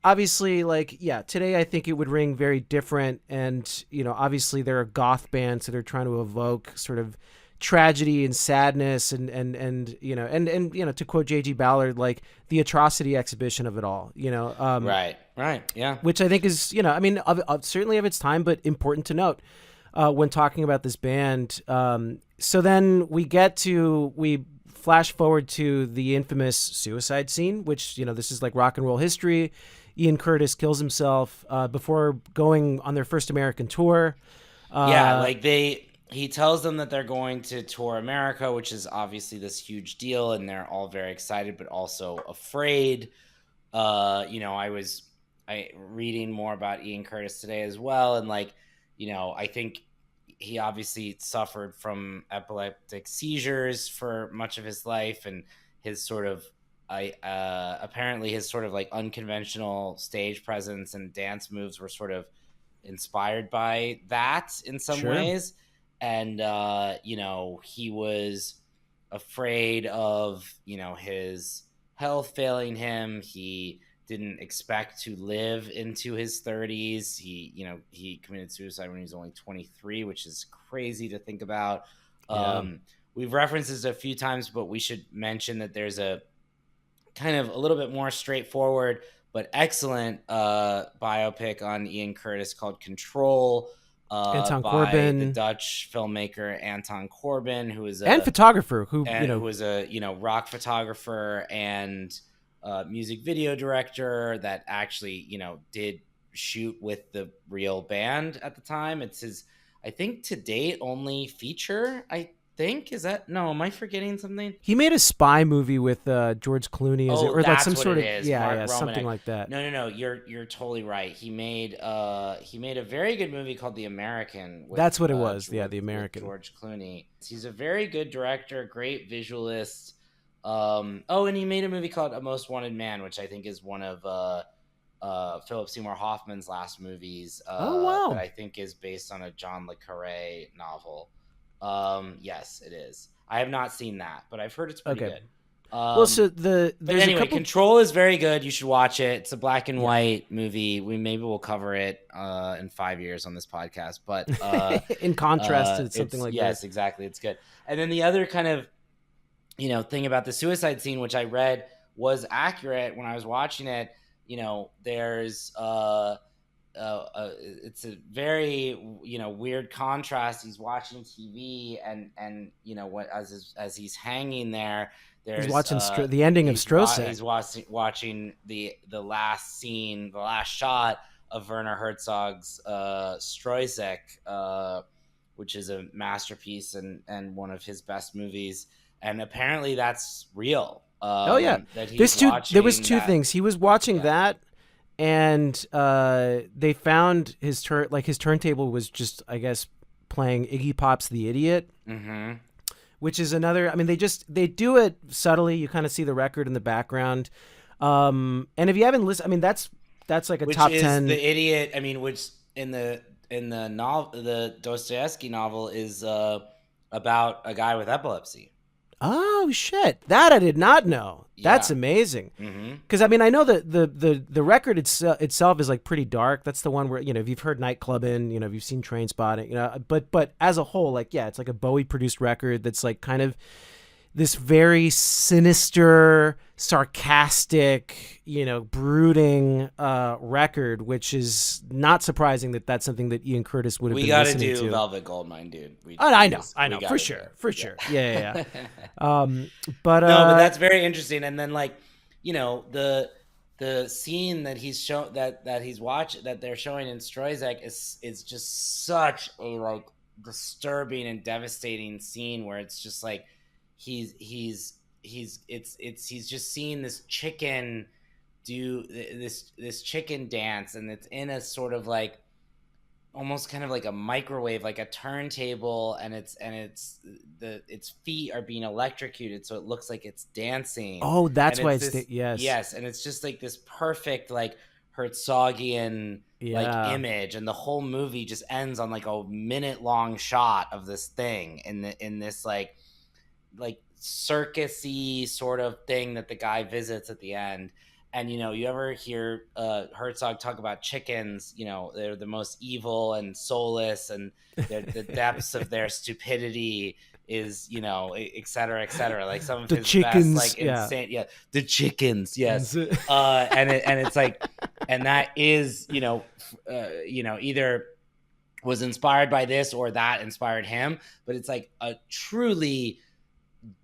obviously, like, yeah, today I think it would ring very different. And obviously there are goth bands that are trying to evoke sort of tragedy and sadness, and to quote JG Ballard, like the atrocity exhibition of it all, Right. Right. Yeah. which I think is, I mean, certainly of its time, but important to note when talking about this band. So then we flash forward to the infamous suicide scene, which, this is like rock and roll history. Ian Curtis kills himself before going on their first American tour. Yeah, like he tells them that they're going to tour America, which is obviously this huge deal, and they're all very excited but also afraid. I reading more about Ian Curtis today as well, and like, I think he obviously suffered from epileptic seizures for much of his life, and his sort of I apparently his sort of like unconventional stage presence and dance moves were sort of inspired by that in some Sure. ways. And he was afraid of his health failing him. He didn't expect to live into his 30s. He committed suicide when he was only 23, which is crazy to think about. Yeah. We've referenced this a few times, but we should mention that there's a kind of a little bit more straightforward but excellent biopic on Ian Curtis called Control, Anton by the Corbin Dutch filmmaker Anton Corbin, who is and a photographer who, rock photographer and music video director that actually did shoot with the real band at the time. It's his, I think, to date only feature, I think. Is that no? Am I forgetting something? He made a spy movie with George Clooney, Oh, or like that's some what sort it of is. yeah, Mark yeah, something Romanek. like that. No. You're totally right. He made a very good movie called The American. That's what it was. Yeah, The With American. George Clooney. He's a very good director, great visualist. And he made a movie called A Most Wanted Man, which I think is one of Philip Seymour Hoffman's last movies. Oh wow. That I think is based on a John le Carré novel. Yes, it is. I have not seen that, but I've heard it's pretty good. Well, so but there's anyway, a couple... Control is very good. You should watch it. It's a black and white movie. We'll cover it in 5 years on this podcast. But in contrast to something like yes, this. exactly. It's good. And then the other kind of thing about the suicide scene, which I read was accurate when I was watching it. There's it's a very weird contrast. He's watching TV and what as he's hanging there. He's watching the ending of Stroszek. He's watching the last scene, the last shot of Werner Herzog's Stroszek, which is a masterpiece and one of his best movies. And apparently that's real. There was two things. He was watching that, and they found his turntable was just, I guess, playing Iggy Pop's "The Idiot," which is another. I mean, they do it subtly. You kind of see the record in the background. And if you haven't listened, I mean, that's like a top 10. The Idiot. I mean, which in the novel, the Dostoevsky novel, is about a guy with epilepsy. Oh shit! That I did not know. That's amazing. Because I mean, I know that the record itself is like pretty dark. That's the one where if you've heard Nightclubbing, if you've seen Trainspotting, but as a whole, like it's like a Bowie produced record that's like kind of this very sinister, sarcastic, brooding record, which is not surprising that that's something that Ian Curtis would have been listening to. We got to do Velvet Goldmine, dude. I know, for sure. Yeah. But that's very interesting. And then the scene that he's shown that he's watching that they're showing in Stroszek is just such a disturbing and devastating scene where it's just like he's just seeing this chicken do this chicken dance, and it's in a sort of almost kind of like a microwave, like a turntable, and its feet are being electrocuted, so it looks like it's dancing. Oh, that's why it's yes, and it's just like this perfect Herzogian image, and the whole movie just ends on a minute-long shot of this thing in this circusy sort of thing that the guy visits at the end. And you ever hear Herzog talk about chickens? They're the most evil and soulless, and the depths of their stupidity is et cetera, et cetera. Like some of the his chickens, best insane, the chickens, yes. And it's and that is either was inspired by this or that inspired him, but it's a truly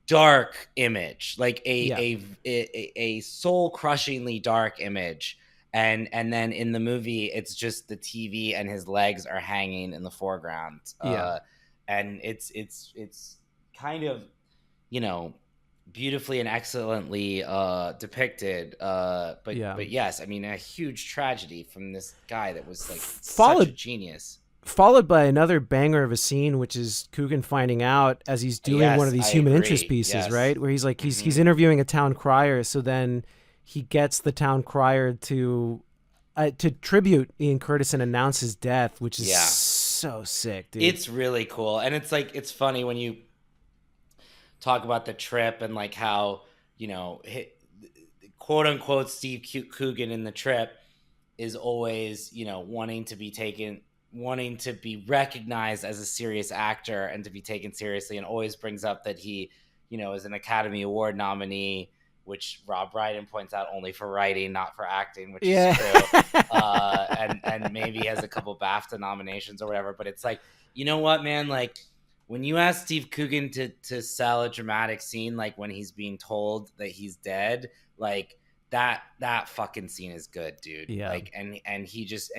dark image, a soul-crushingly dark image, and then in the movie it's just the TV and his legs are hanging in the foreground, and it's kind of beautifully and excellently depicted, but yes, I mean, a huge tragedy from this guy that was such a genius. Followed by another banger of a scene, which is Coogan finding out as he's doing one of these human interest pieces, right? Where he's he's interviewing a town crier, so then he gets the town crier to tribute Ian Curtis and announce his death, which is so sick, dude. It's really cool, and it's funny when you talk about the trip and how quote unquote Steve Coogan in the trip is always wanting to be recognized as a serious actor and to be taken seriously, and always brings up that he, is an Academy Award nominee, which Rob Brydon points out only for writing, not for acting, which is true. And maybe has a couple BAFTA nominations or whatever. But it's you know what, man? When you ask Steve Coogan to sell a dramatic scene, when he's being told that he's dead, that fucking scene is good, dude. Yeah. And he just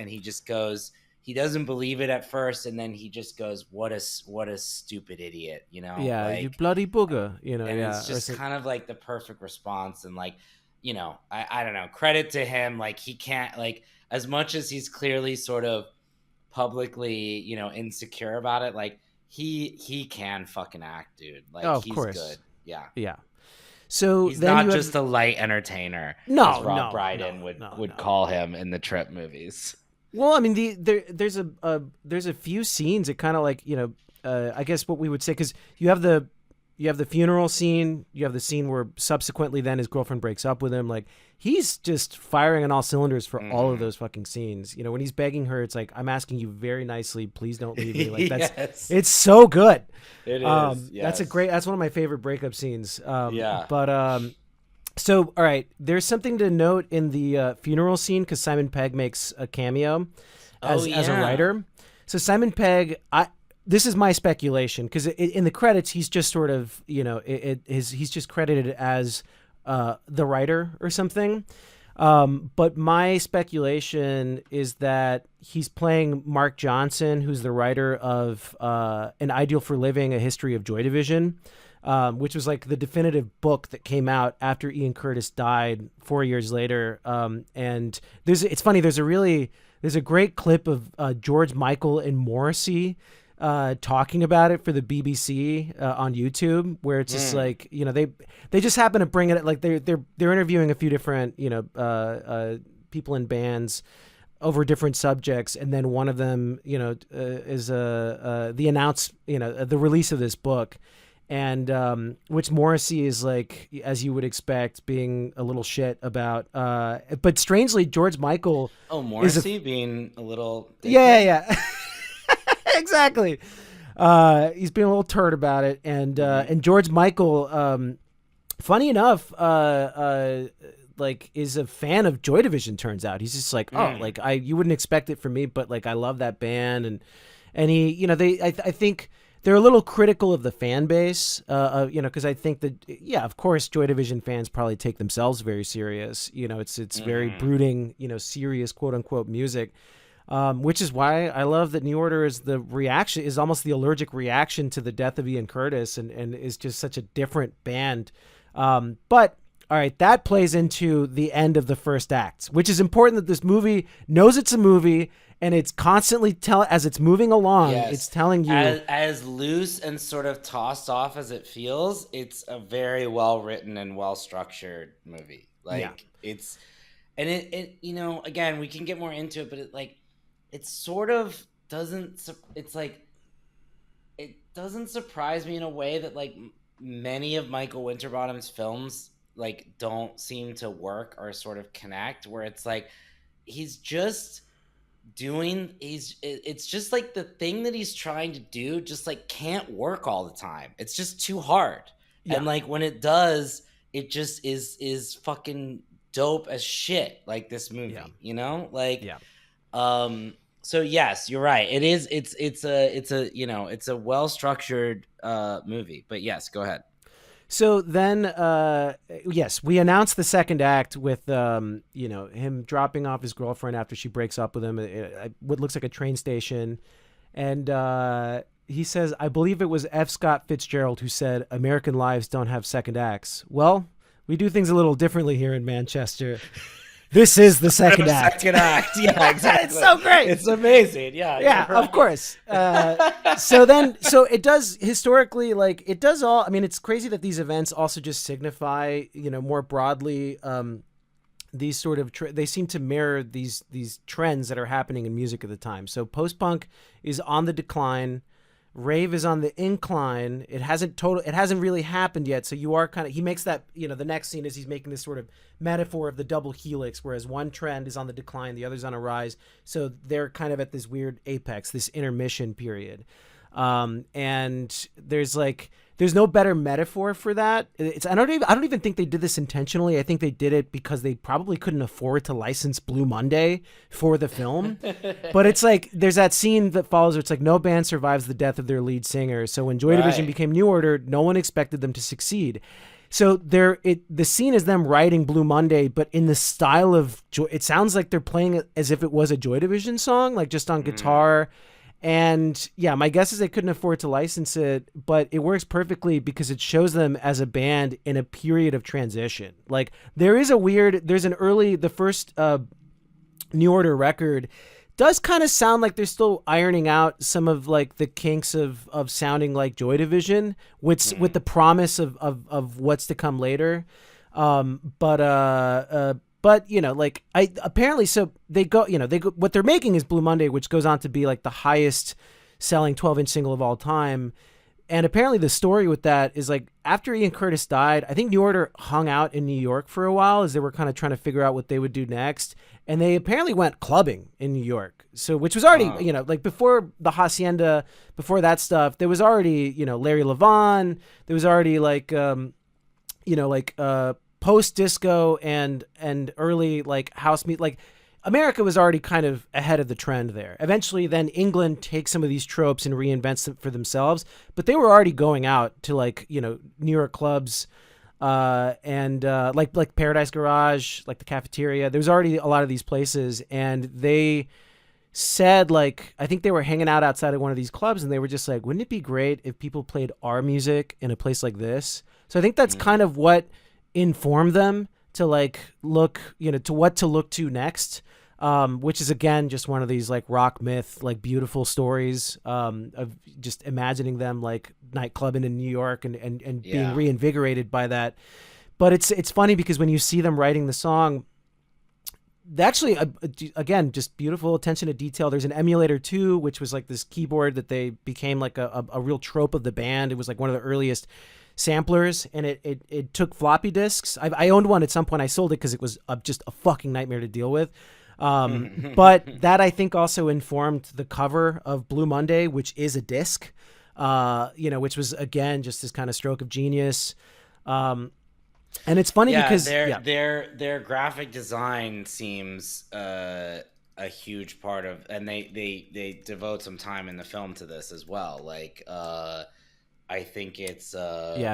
goes. he doesn't believe it at first, and then he just goes, what a stupid idiot, you know? Yeah, like, you bloody booger, you know. and Yeah, it's just kind of like the perfect response. And like, you know, I don't know, credit to him. Like, he can't, like, as much as he's clearly sort of publicly, you know, insecure about it, like he can fucking act, dude. Like, of he's course. good. Yeah. Yeah. So He's then not you just a light entertainer, No, as Rob no, Brydon no, would no. call him in the Trip movies. Well, I mean, there's a few scenes. It kind of like, you know, I guess what we would say, because you have the funeral scene, you have the scene where subsequently then his girlfriend breaks up with him. Like, he's just firing on all cylinders for all of those fucking scenes. You know, when he's begging her, it's like, I'm asking you very nicely, please don't leave me. Like, that's Yes. It's so good. It is. Yes. That's one of my favorite breakup scenes. Yeah. But so, all right, there's something to note in the funeral scene, because Simon Pegg makes a cameo as a writer. So Simon Pegg, this is my speculation, because in the credits he's just sort of, you know, he's just credited as the writer or something. But my speculation is that he's playing Mark Johnson, who's the writer of An Ideal for Living, A History of Joy Division, which was like the definitive book that came out after Ian Curtis died 4 years later. And it's funny, there's a great clip of George Michael and Morrissey talking about it for the BBC on YouTube, where it's just like, you know, they just happen to bring it, like they're interviewing a few different, you know, people in bands over different subjects, and then one of them, you know, is the release of this book, and which Morrissey is, like, as you would expect, being a little shit about. But strangely, George Michael. Oh, Morrissey being a little. Yeah. Exactly. He's being a little turd about it, and George Michael, funny enough, like, is a fan of Joy Division. Turns out he's just like, oh, like, you wouldn't expect it from me, but like, I love that band, and he, you know, I think they're a little critical of the fan base, you know, because I think that, yeah, of course, Joy Division fans probably take themselves very serious. You know, it's very brooding, you know, serious, quote unquote, music. Which is why I love that New Order is almost the allergic reaction to the death of Ian Curtis, and is just such a different band. But all right, that plays into the end of the first act, which is important, that this movie knows it's a movie, and it's constantly as it's moving along, it's telling you, as loose and sort of tossed off as it feels, it's a very well written and well structured movie. Like, it's, and it, you know, again, we can get more into it, but it sort of doesn't, it's like, it doesn't surprise me in a way that, like, many of Michael Winterbottom's films, like, don't seem to work or sort of connect, where it's like, it's just like the thing that he's trying to do just, like, can't work all the time. It's just too hard. And like, when it does, it just is fucking dope as shit, like this movie, you know? Like, so yes, you're right. It's a you know, it's a well-structured movie. But yes, go ahead. So then, yes, we announced the second act with, you know, him dropping off his girlfriend after she breaks up with him at what looks like a train station. And he says, I believe it was F. Scott Fitzgerald who said, American lives don't have second acts. Well, we do things a little differently here in Manchester. This is the second act. Second act. Yeah, exactly. It's so great. It's amazing. Yeah. Yeah, right. Of course. So it does historically, like, it does all, I mean, it's crazy that these events also just signify, you know, more broadly, these sort of, they seem to mirror these trends that are happening in music at the time. So post-punk is on the decline. Rave is on the incline. It hasn't really happened yet. So you are kind of, he makes that, you know, the next scene is he's making this sort of metaphor of the double helix, whereas one trend is on the decline, the other's on a rise. So they're kind of at this weird apex, this intermission period. And there's no better metaphor for that. I don't even think they did this intentionally. I think they did it because they probably couldn't afford to license Blue Monday for the film. But it's like, there's that scene that follows where it's like, no band survives the death of their lead singer. So when Joy Division became New Order, no one expected them to succeed. So the scene is them writing Blue Monday, but in the style of it sounds like they're playing it as if it was a Joy Division song, like just on guitar. And yeah, my guess is they couldn't afford to license it, but it works perfectly because it shows them as a band in a period of transition. Like there's the first New Order record does kind of sound like they're still ironing out some of like the kinks of sounding like Joy Division, with the promise of what's to come later. But like apparently, so they go, what they're making is Blue Monday, which goes on to be like the highest selling 12-inch single of all time. And apparently the story with that is like after Ian Curtis died, I think New Order hung out in New York for a while as they were kind of trying to figure out what they would do next. And they apparently went clubbing in New York. So, which was already, like before the Hacienda, before that stuff, there was already, Larry Levan. There was already like, post disco and early like house music. Like America was already kind of ahead of the trend there. Eventually, then England takes some of these tropes and reinvents them for themselves. But they were already going out to like, New York clubs, and like Paradise Garage, like the Cafeteria. There's already a lot of these places, and they said like I think they were hanging out outside of one of these clubs, and they were just like, wouldn't it be great if people played our music in a place like this? So I think that's kind of what informed them to like look, to what to look to next. Which is again just one of these like rock myth, like beautiful stories of just imagining them like nightclubbing in New York and being reinvigorated by that. But it's funny because when you see them writing the song, actually again just beautiful attention to detail. There's an emulator too, which was like this keyboard that they became like a real trope of the band. It was like one of the earliest samplers, and it took floppy disks. I owned one at some point. I sold it because it was just a fucking nightmare to deal with. But that I think also informed the cover of Blue Monday, which is a disc, which was again just this kind of stroke of genius. And it's funny because their graphic design seems a huge part of, and they devote some time in the film to this as well. Like I think it's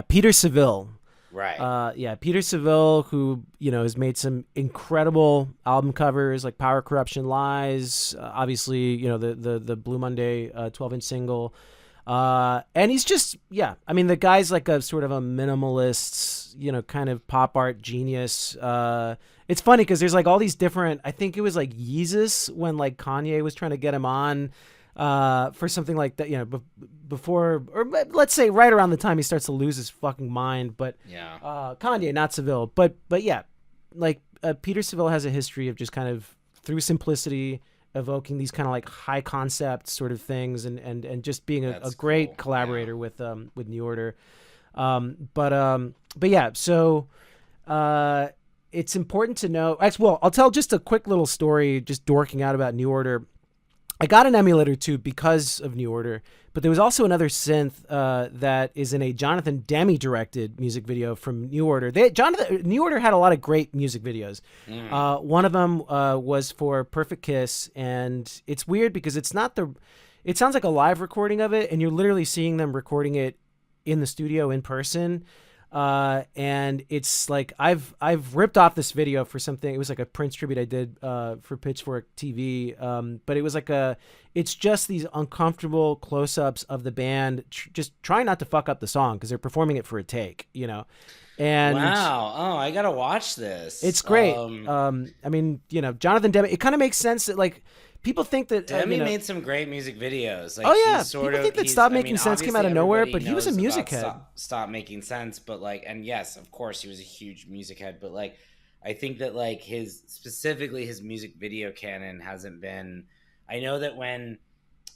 Peter Seville. Right. Peter Seville, who, has made some incredible album covers like Power, Corruption, Lies, obviously, the Blue Monday 12-inch single. And he's just, the guy's like a sort of a minimalist, kind of pop art genius. It's funny because there's like all these different, I think it was like Yeezus when like Kanye was trying to get him on for something like that, before, or let's say right around the time he starts to lose his fucking mind. But Kanye, not Seville, but like Peter Seville has a history of just kind of through simplicity evoking these kind of like high concept sort of things, and just being a great collaborator with New Order. So it's important to know. Well, I'll tell just a quick little story, just dorking out about New Order. I got an emulator too because of New Order, but there was also another synth that is in a Jonathan Demme directed music video from New Order. New Order had a lot of great music videos. One of them was for Perfect Kiss, and it's weird because it sounds like a live recording of it, and you're literally seeing them recording it in the studio in person. And it's like I've ripped off this video for something. It was like a Prince tribute I did for Pitchfork TV. But it was like it's just these uncomfortable close-ups of the band just trying not to fuck up the song because they're performing it for a take, And wow, I gotta watch this. It's great. Jonathan Demme. It kind of makes sense that like people think that Demme made some great music videos. Like, people think that Stop Making Sense came out of nowhere, but he was a music head. Stop Making Sense, but like, and yes, of course, he was a huge music head. But like, I think that like his music video canon hasn't been. I know that when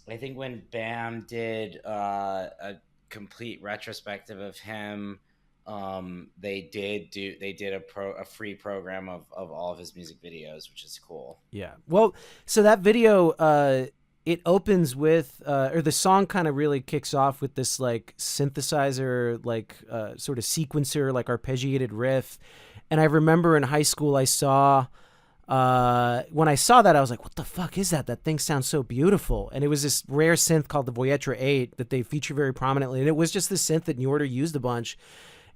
BAM did a complete retrospective of him. They did a free program of all of his music videos, which is cool. Yeah. Well, so that video, it opens with, or the song kind of really kicks off with this like synthesizer, like sort of sequencer, like arpeggiated riff. And I remember in high school, when I saw that, I was like, what the fuck is that? That thing sounds so beautiful. And it was this rare synth called the Voyetra 8 that they feature very prominently. And it was just this synth that New Order used a bunch.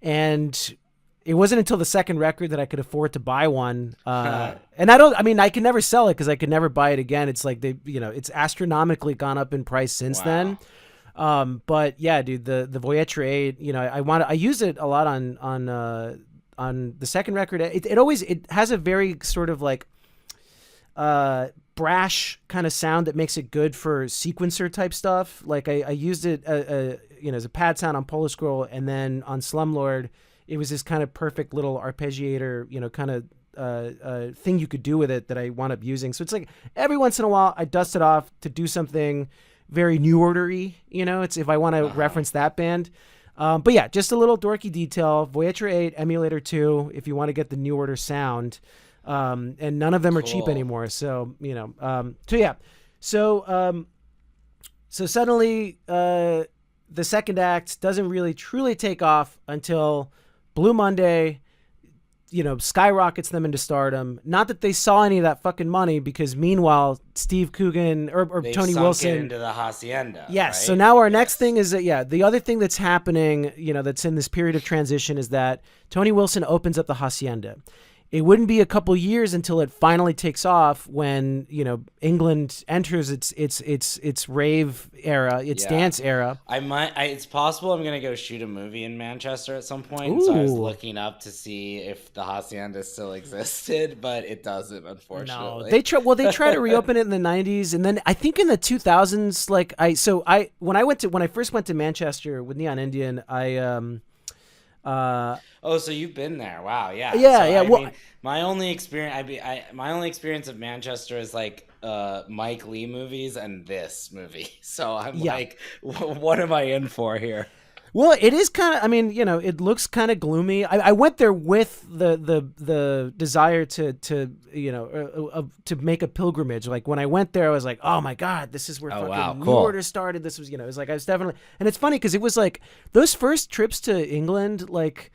And it wasn't until the second record that I could afford to buy one. And I can never sell it because I could never buy it again. It's like it's astronomically gone up in price since then. But yeah, dude, the Voyager 8, I use it a lot on the second record. It has a very sort of like brash kind of sound that makes it good for sequencer type stuff. Like I used it as a pad sound on Polar Scroll, and then on Slumlord it was this kind of perfect little arpeggiator, kind of thing you could do with it that I wound up using. So it's like every once in a while I dust it off to do something very New Order-y, it's if I want to reference that band. But yeah, just a little dorky detail. Voyager 8, Emulator 2, if you want to get the New Order sound. And none of them are cheap anymore. So, so suddenly the second act doesn't really truly take off until Blue Monday, skyrockets them into stardom. Not that they saw any of that fucking money, because meanwhile, Steve Coogan or Tony Wilson into the hacienda. Yes. Right? So now our next thing is that, the other thing that's happening, that's in this period of transition is that Tony Wilson opens up the hacienda. It wouldn't be a couple years until it finally takes off when, England enters its rave era, its dance era. It's possible I'm going to go shoot a movie in Manchester at some point. Ooh. So I was looking up to see if the hacienda still existed, but it doesn't, unfortunately. No, they try to reopen it in the 90s, and then I think in the 2000s, when I first went to Manchester with Neon Indian, so you've been there? Wow, yeah. Yeah. My only experience of Manchester is like Mike Leigh movies and this movie. So I'm like, what am I in for here? Well, it is kind of. It looks kind of gloomy. I went there with the desire to make a pilgrimage. Like when I went there, I was like, oh my god, this is where New Order started. This was, it was like I was definitely. And it's funny because it was like those first trips to England. Like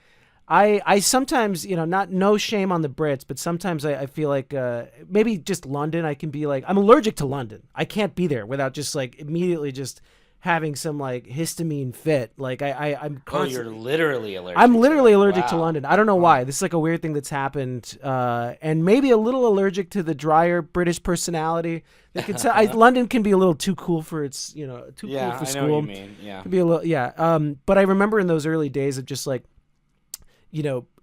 I sometimes, not no shame on the Brits, but sometimes I feel like maybe just London. I can be like, I'm allergic to London. I can't be there without just like immediately just having some like histamine fit. Like I'm you're literally allergic. I'm literally allergic to London. I don't know why. This is like a weird thing that's happened, and maybe a little allergic to the drier British personality. London can be a little too cool for its, too cool for school. I know what you mean. Yeah, could be a little, but I remember in those early days of just like,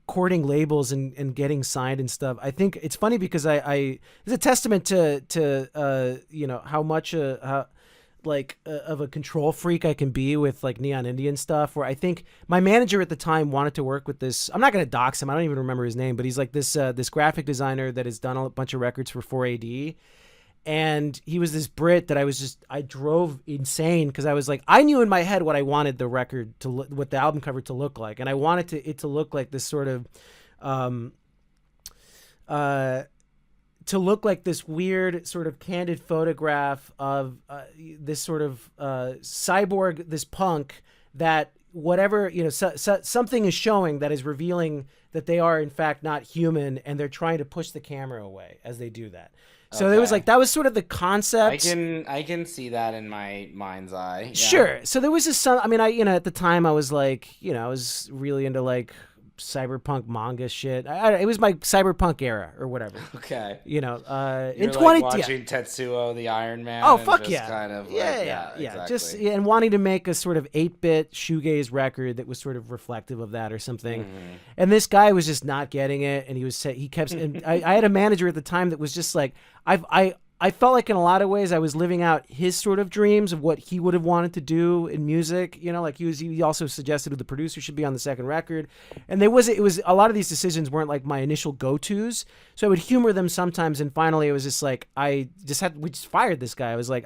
courting labels and getting signed and stuff. I think it's funny because it's a testament to how much of a control freak I can be with like Neon Indian stuff, where I think my manager at the time wanted to work with this. I'm not going to dox him. I don't even remember his name, but he's like this graphic designer that has done a bunch of records for 4AD. And he was this Brit that I drove insane because I was like, I knew in my head what I wanted the record what the album cover to look like. And I wanted it to look like this sort of, to look like this weird sort of candid photograph of this sort of cyborg, this punk that whatever, something is showing that is revealing that they are in fact not human, and they're trying to push the camera away as they do that. So it was like, that was sort of the concept. I can see that in my mind's eye. Yeah. Sure. So there was at the time I was like, I was really into like cyberpunk manga shit. It was my cyberpunk era or whatever. Okay. In like watching Tetsuo the Iron Man. Oh fuck yeah! Kind of exactly. Just and wanting to make a sort of 8-bit shoegaze record that was sort of reflective of that or something. Mm-hmm. And this guy was just not getting it, and he kept. And I had a manager at the time that was just like, I felt like in a lot of ways I was living out his sort of dreams of what he would have wanted to do in music. Like he also suggested who the producer should be on the second record. And it was a lot of these decisions weren't like my initial go-tos. So I would humor them sometimes. And finally it was just like, we just fired this guy. I was like,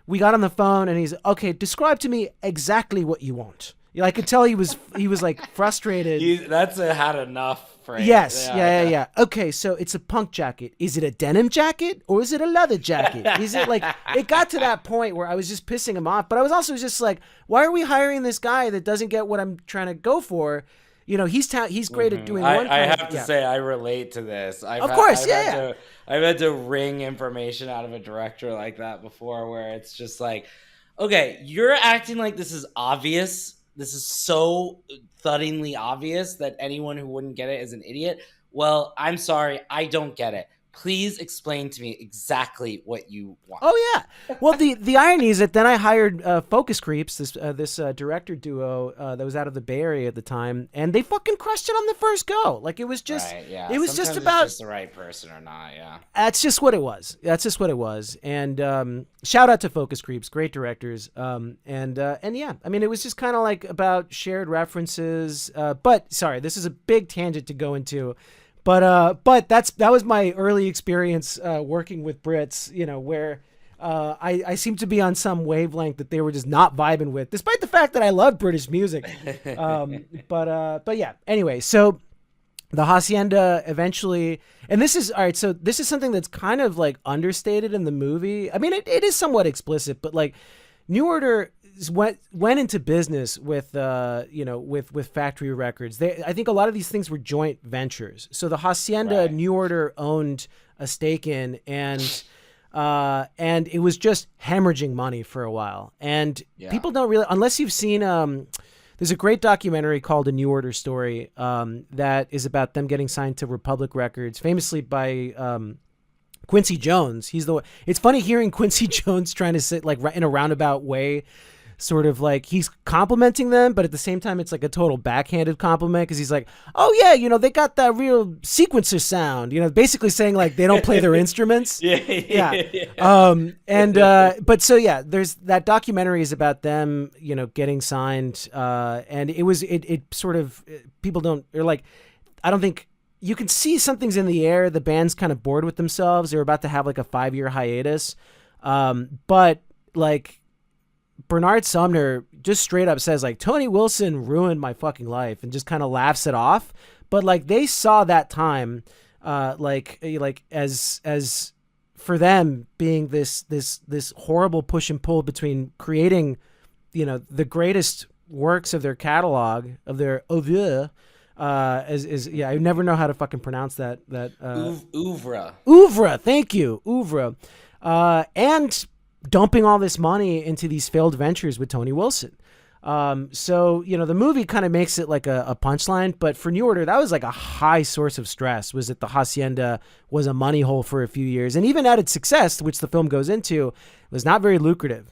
we got on the phone and he's okay, describe to me exactly what you want. I could tell he was like frustrated. That's had enough. Phrase. Yes, yeah. Okay, so it's a punk jacket. Is it a denim jacket or is it a leather jacket? Is it like, it got to that point where I was just pissing him off, but I was also just like, why are we hiring this guy that doesn't get what I'm trying to go for? He's great at doing one. I have to say, I relate to this. I've had to wring information out of a director like that before, where it's just like, okay, you're acting like this is obvious, so thuddingly obvious that anyone who wouldn't get it is an idiot. Well, I'm sorry, I don't get it. Please explain to me exactly what you want. Oh yeah. Well, the irony is that then I hired Focus Creeps, this director duo that was out of the Bay Area at the time, and they fucking crushed it on the first go. Like it was just, right, yeah. It was Sometimes just about it's just the right person or not. Yeah, that's just what it was. And shout out to Focus Creeps, great directors. And yeah, I mean, it was just kind of like about shared references. But sorry, this is a big tangent to go into. But that was my early experience working with Brits, where I seemed to be on some wavelength that they were just not vibing with, despite the fact that I love British music. But yeah, anyway, so the Hacienda eventually, and this is all right. So this is something that's kind of like understated in the movie. I mean, it is somewhat explicit, but like New Order went into business with with Factory Records. I think a lot of these things were joint ventures. So the Hacienda, right. New Order owned a stake in, and it was just hemorrhaging money for a while. And people don't really, unless you've seen there's a great documentary called A New Order Story that is about them getting signed to Republic Records, famously by Quincy Jones. It's funny hearing Quincy Jones trying to sit like in a roundabout way, sort of like he's complimenting them, but at the same time it's like a total backhanded compliment because he's like, oh yeah, they got that real sequencer sound, basically saying like they don't play their instruments. Yeah. But so yeah, there's that documentary is about them, getting signed, and it sort of, people don't, or like, I don't think, you can see something's in the air. The band's kind of bored with themselves. They're about to have like a 5-year hiatus. But like Bernard Sumner just straight up says like, Tony Wilson ruined my fucking life, and just kind of laughs it off. But like they saw that time, like as for them being this horrible push and pull between creating, the greatest works of their catalog, of their oeuvre, I never know how to fucking pronounce that oeuvre. Thank you, oeuvre, and dumping all this money into these failed ventures with Tony Wilson. So the movie kind of makes it like a punchline, but for New Order, that was like a high source of stress, was that the Hacienda was a money hole for a few years, and even at its success, which the film goes into, was not very lucrative.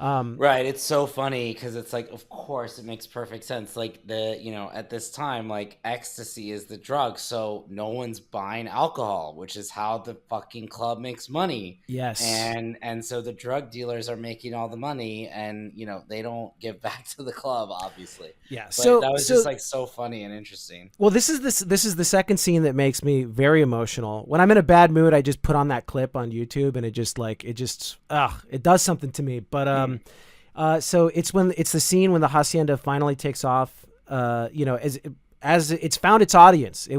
Right. It's so funny because it's like, of course, it makes perfect sense. Like at this time, like ecstasy is the drug. So no one's buying alcohol, which is how the fucking club makes money. Yes. And so the drug dealers are making all the money, and, they don't give back to the club, obviously. Yeah. But so that was just like so funny and interesting. Well, this is the second scene that makes me very emotional. When I'm in a bad mood, I just put on that clip on YouTube, and it does something to me. But so it's the scene when the Hacienda finally takes off. As it's found its audience. It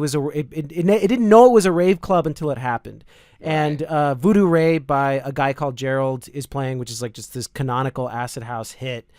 didn't know it was a rave club until it happened. Right. And Voodoo Ray by a guy called Gerald is playing, which is like just this canonical acid house hit.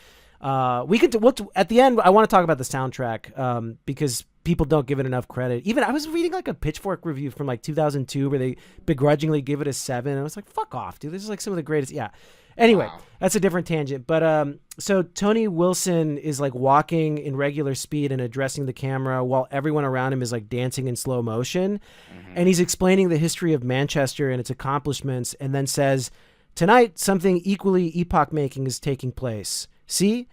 At the end, I want to talk about the soundtrack because people don't give it enough credit. Even I was reading like a Pitchfork review from like 2002 where they begrudgingly give it a 7. And I was like, fuck off, dude. This is like some of the greatest. Yeah. Anyway, wow. That's a different tangent. But so Tony Wilson is like walking in regular speed and addressing the camera while everyone around him is like dancing in slow motion. Mm-hmm. And he's explaining the history of Manchester and its accomplishments, and then says, tonight, something equally epoch-making is taking place. See?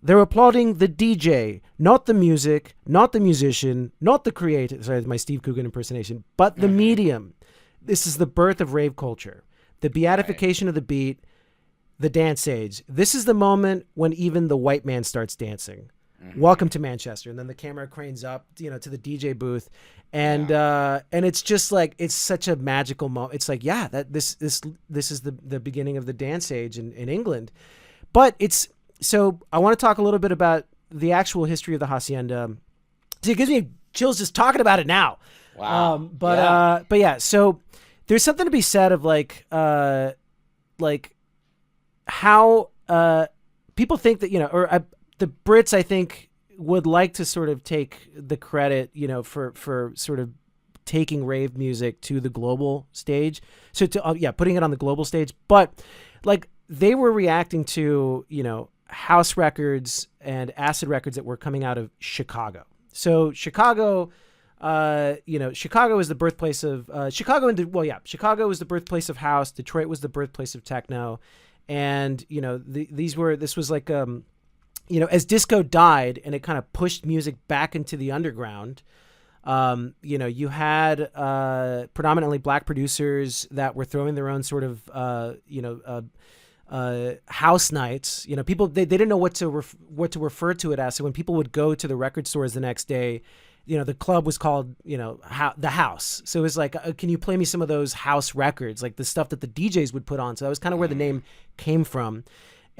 They're applauding the DJ, not the music, not the musician, not the creator. Sorry, my Steve Coogan impersonation, but the medium. This is the birth of rave culture, the beatification of the beat, the dance age. This is the moment when even the white man starts dancing. Mm-hmm. Welcome to Manchester. And then the camera cranes up, to the DJ booth, and it's just like, it's such a magical moment. It's like, this is the beginning of the dance age in England, but it's. So I want to talk a little bit about the actual history of the Hacienda. See, it gives me chills just talking about it now. Wow. But yeah, so there's something to be said of like how people think that, the Brits, I think, would like to sort of take the credit, for sort of taking rave music to the global stage. So putting it on the global stage, but like they were reacting to, house records and acid records that were coming out of Chicago. So Chicago, Chicago is the birthplace of Chicago was the birthplace of house. Detroit was the birthplace of techno, and this was like as disco died and it kind of pushed music back into the underground. You had predominantly black producers that were throwing their own sort of house nights. People they didn't know what to refer to it as. So when people would go to the record stores the next day, the club was called the house. So it was like, can you play me some of those house records, like the stuff that the DJs would put on? So that was kind of where the name came from.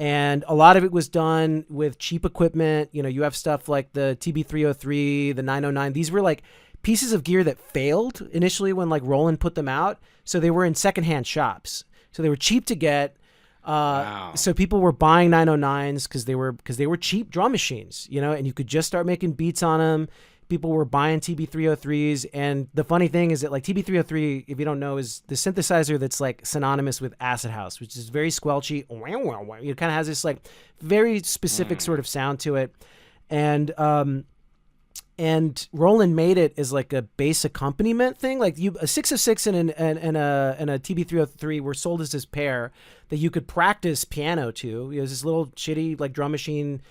And a lot of it was done with cheap equipment. You have stuff like the TB303, the 909. These were like pieces of gear that failed initially when like Roland put them out. So they were in secondhand shops. So they were cheap to get. Wow. So people were buying 909s because they were cheap drum machines, and you could just start making beats on them. People were buying TB303s, and the funny thing is that like TB303, if you don't know, is the synthesizer that's like synonymous with acid house, which is very squelchy. It kind of has this like very specific sort of sound to it, and Roland made it as like a bass accompaniment thing. Like a 606 and a TB303 were sold as this pair that you could practice piano to. It was this little shitty like drum machine.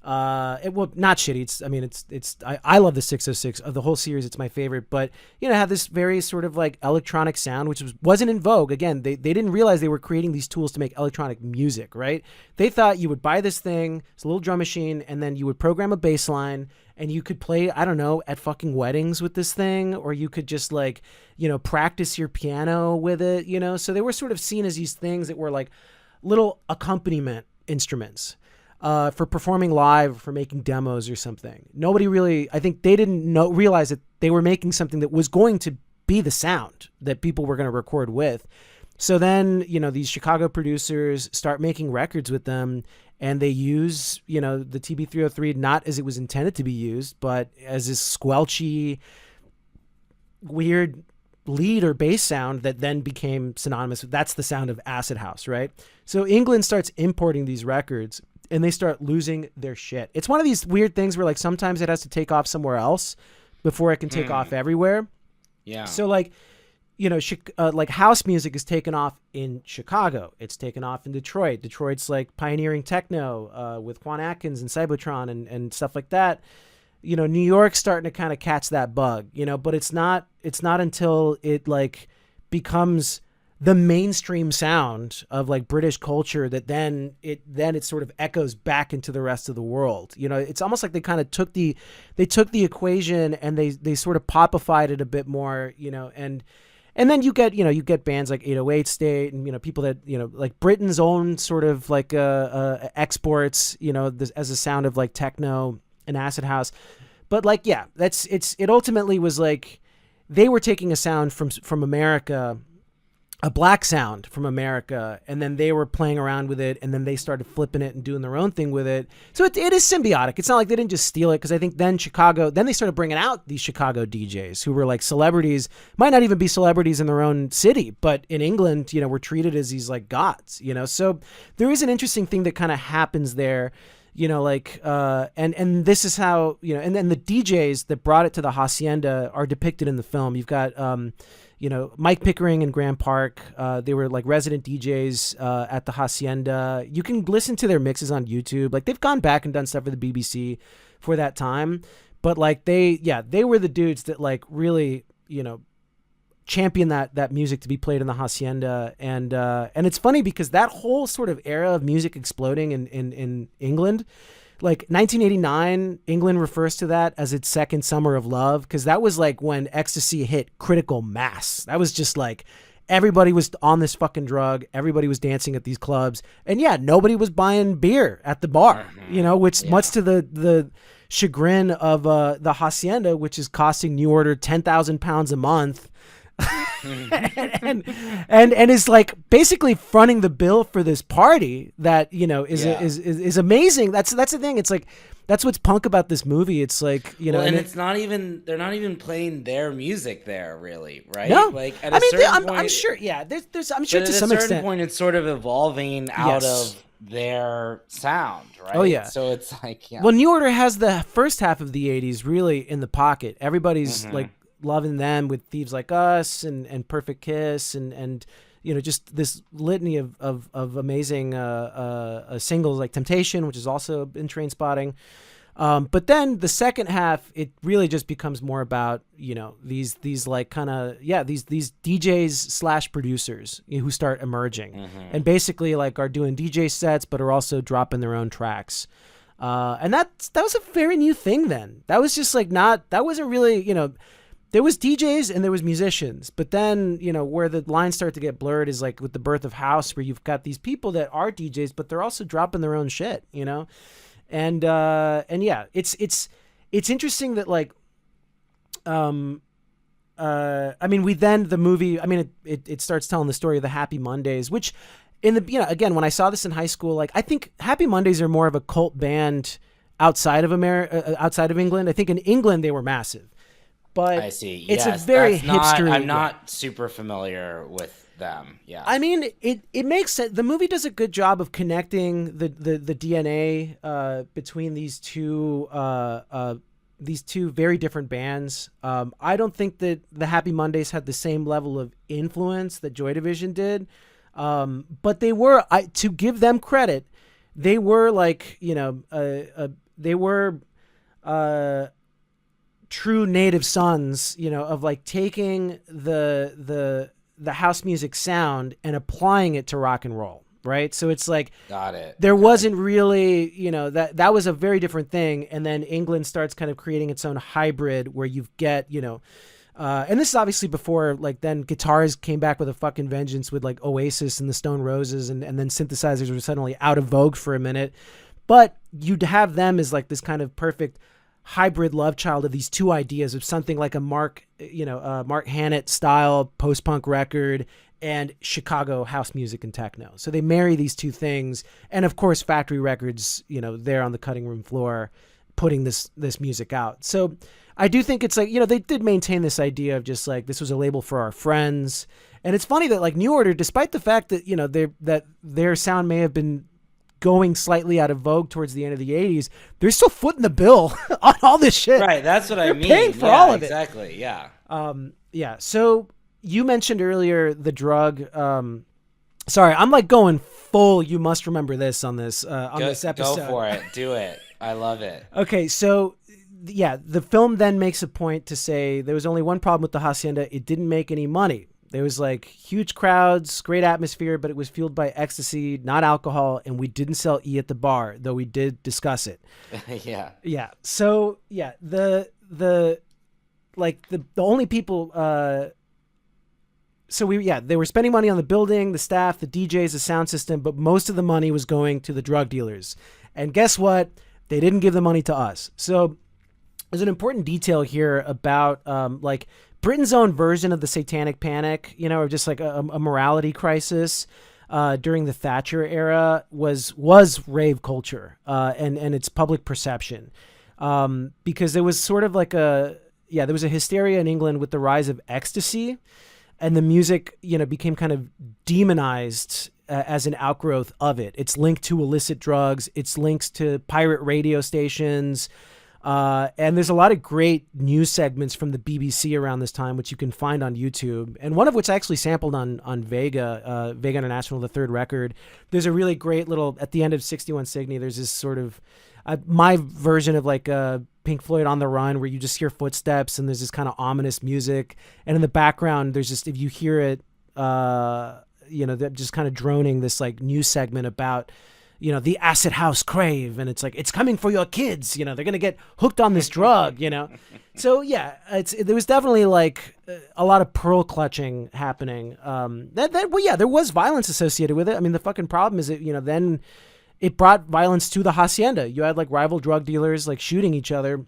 Not shitty. I love the 606 of the whole series. It's my favorite, but it had this very sort of like electronic sound, which wasn't in vogue. Again, they didn't realize they were creating these tools to make electronic music, right? They thought you would buy this thing, it's a little drum machine, and then you would program a bass line and you could play, I don't know, at fucking weddings with this thing, or you could just like, practice your piano with it, So they were sort of seen as these things that were like little accompaniment instruments. For performing live, for making demos or something. Nobody really, I think they didn't realize that they were making something that was going to be the sound that people were going to record with. So then, these Chicago producers start making records with them, and they use, the TB303 not as it was intended to be used, but as this squelchy, weird lead or bass sound that then became synonymous with, that's the sound of acid house, right? So England starts importing these records, and they start losing their shit. It's one of these weird things where like sometimes it has to take off somewhere else before it can take off everywhere. Yeah. So like, like house music is taken off in Chicago. It's taken off in Detroit. Detroit's like pioneering techno with Juan Atkins and Cybotron and stuff like that. New York's starting to kind of catch that bug, but it's not until it like becomes the mainstream sound of like British culture that then it sort of echoes back into the rest of the world. It's almost like they kind of took the equation and they sort of popified it a bit more, and then you get bands like 808 State and people that like Britain's own sort of like exports as a sound of like techno and acid house. But like it ultimately was like they were taking a sound from America, a black sound from America, and then they were playing around with it, and then they started flipping it and doing their own thing with it. So it is symbiotic. It's not like they didn't just steal it, because I think then they started bringing out these Chicago DJs who were like celebrities, might not even be celebrities in their own city, but in England, were treated as these like gods, So there is an interesting thing that kind of happens there, and this is how, and then the DJs that brought it to the Hacienda are depicted in the film. You've got, Mike Pickering and Graham Park, they were like resident DJs at the Hacienda. You can listen to their mixes on YouTube. Like they've gone back and done stuff for the BBC for that time, but like they were the dudes that like really, championed that music to be played in the Hacienda. And it's funny because that whole sort of era of music exploding in England, like 1989, England refers to that as its second summer of love, because that was like when ecstasy hit critical mass. That was just like everybody was on this fucking drug. Everybody was dancing at these clubs. And nobody was buying beer at the bar, which much to the chagrin of the Hacienda, which is costing New Order 10,000 pounds a month. and is like basically fronting the bill for this party that is amazing. That's the thing. It's like that's what's punk about this movie. It's like and it's not even they're not even playing their music there, really, right? No, like at a certain point, I'm sure. Yeah, there's I'm sure to some extent. At a certain point, it's sort of evolving out of their sound, right? Oh, yeah. So it's like, yeah. Well, New Order has the first half of the 80s really in the pocket. Everybody's Mm-hmm. like loving them with Thieves Like Us and Perfect Kiss and just this litany of amazing singles like Temptation, which is also in Train Spotting. But then the second half, it really just becomes more about, these like kind of, these DJs slash producers who start emerging and basically like are doing DJ sets, but are also dropping their own tracks. And that was a very new thing then. That was just like that wasn't really, there was DJs and there was musicians, but then, where the lines start to get blurred is like with the birth of house, where you've got these people that are DJs, but they're also dropping their own shit, And yeah, it's interesting that like, the movie, it starts telling the story of the Happy Mondays, which again, when I saw this in high school, like I think Happy Mondays are more of a cult band outside of outside of England. I think in England they were massive, but I see. It's yes, a very that's hipster. I'm not super familiar with them. Yeah. I mean, it makes sense. The movie does a good job of connecting the DNA between these two very different bands. I don't think that the Happy Mondays had the same level of influence that Joy Division did, but they were. To give them credit, they were like they were true native sons. Of like taking the house music sound and applying it to rock and roll, right? So it's like, got it. There wasn't really, that was a very different thing. And then England starts kind of creating its own hybrid where you get, and this is obviously before, like, then guitars came back with a fucking vengeance with like Oasis and the Stone Roses, and then synthesizers were suddenly out of vogue for a minute. But you'd have them as like this kind of perfect hybrid love child of these two ideas of something like a Mark Hannett style post-punk record and Chicago house music and techno. So they marry these two things, and of course Factory Records, there on the cutting room floor, putting this music out. So I do think it's like, they did maintain this idea of just like, this was a label for our friends. And it's funny that like New Order, despite the fact that their sound may have been going slightly out of vogue towards the end of the 80s, they're still footing the bill on all this shit. Right, that's what I mean. Paying for all of it. Exactly, yeah. Yeah, so you mentioned earlier the drug. Sorry, I'm like going full you must remember this on this this episode. Go for it. Do it. I love it. Okay, so yeah, the film then makes a point to say there was only one problem with the Hacienda. It didn't make any money. There was like huge crowds, great atmosphere, but it was fueled by ecstasy, not alcohol, and we didn't sell E at the bar, though we did discuss it. Yeah. Yeah. So yeah, the only people they were spending money on the building, the staff, the DJs, the sound system, but most of the money was going to the drug dealers. And guess what? They didn't give the money to us. So there's an important detail here about Britain's own version of the Satanic Panic, or just like a morality crisis during the Thatcher era was rave culture and its public perception, because there was sort of like there was a hysteria in England with the rise of ecstasy, and the music became kind of demonized as an outgrowth of it. It's linked to illicit drugs. It's linked to pirate radio stations. And there's a lot of great news segments from the BBC around this time, which you can find on YouTube, and one of which I actually sampled on Vega International, the third record. There's a really great little, at the end of 61 Cygni, there's this sort of, my version of like Pink Floyd On the Run, where you just hear footsteps and there's this kind of ominous music. And in the background, there's just, if you hear it, they're just kind of droning this like news segment about, the acid house crave, and it's like, it's coming for your kids, they're going to get hooked on this drug, So yeah, there was definitely like a lot of pearl clutching happening. There was violence associated with it. I mean, the fucking problem is that, then it brought violence to the Hacienda. You had like rival drug dealers like shooting each other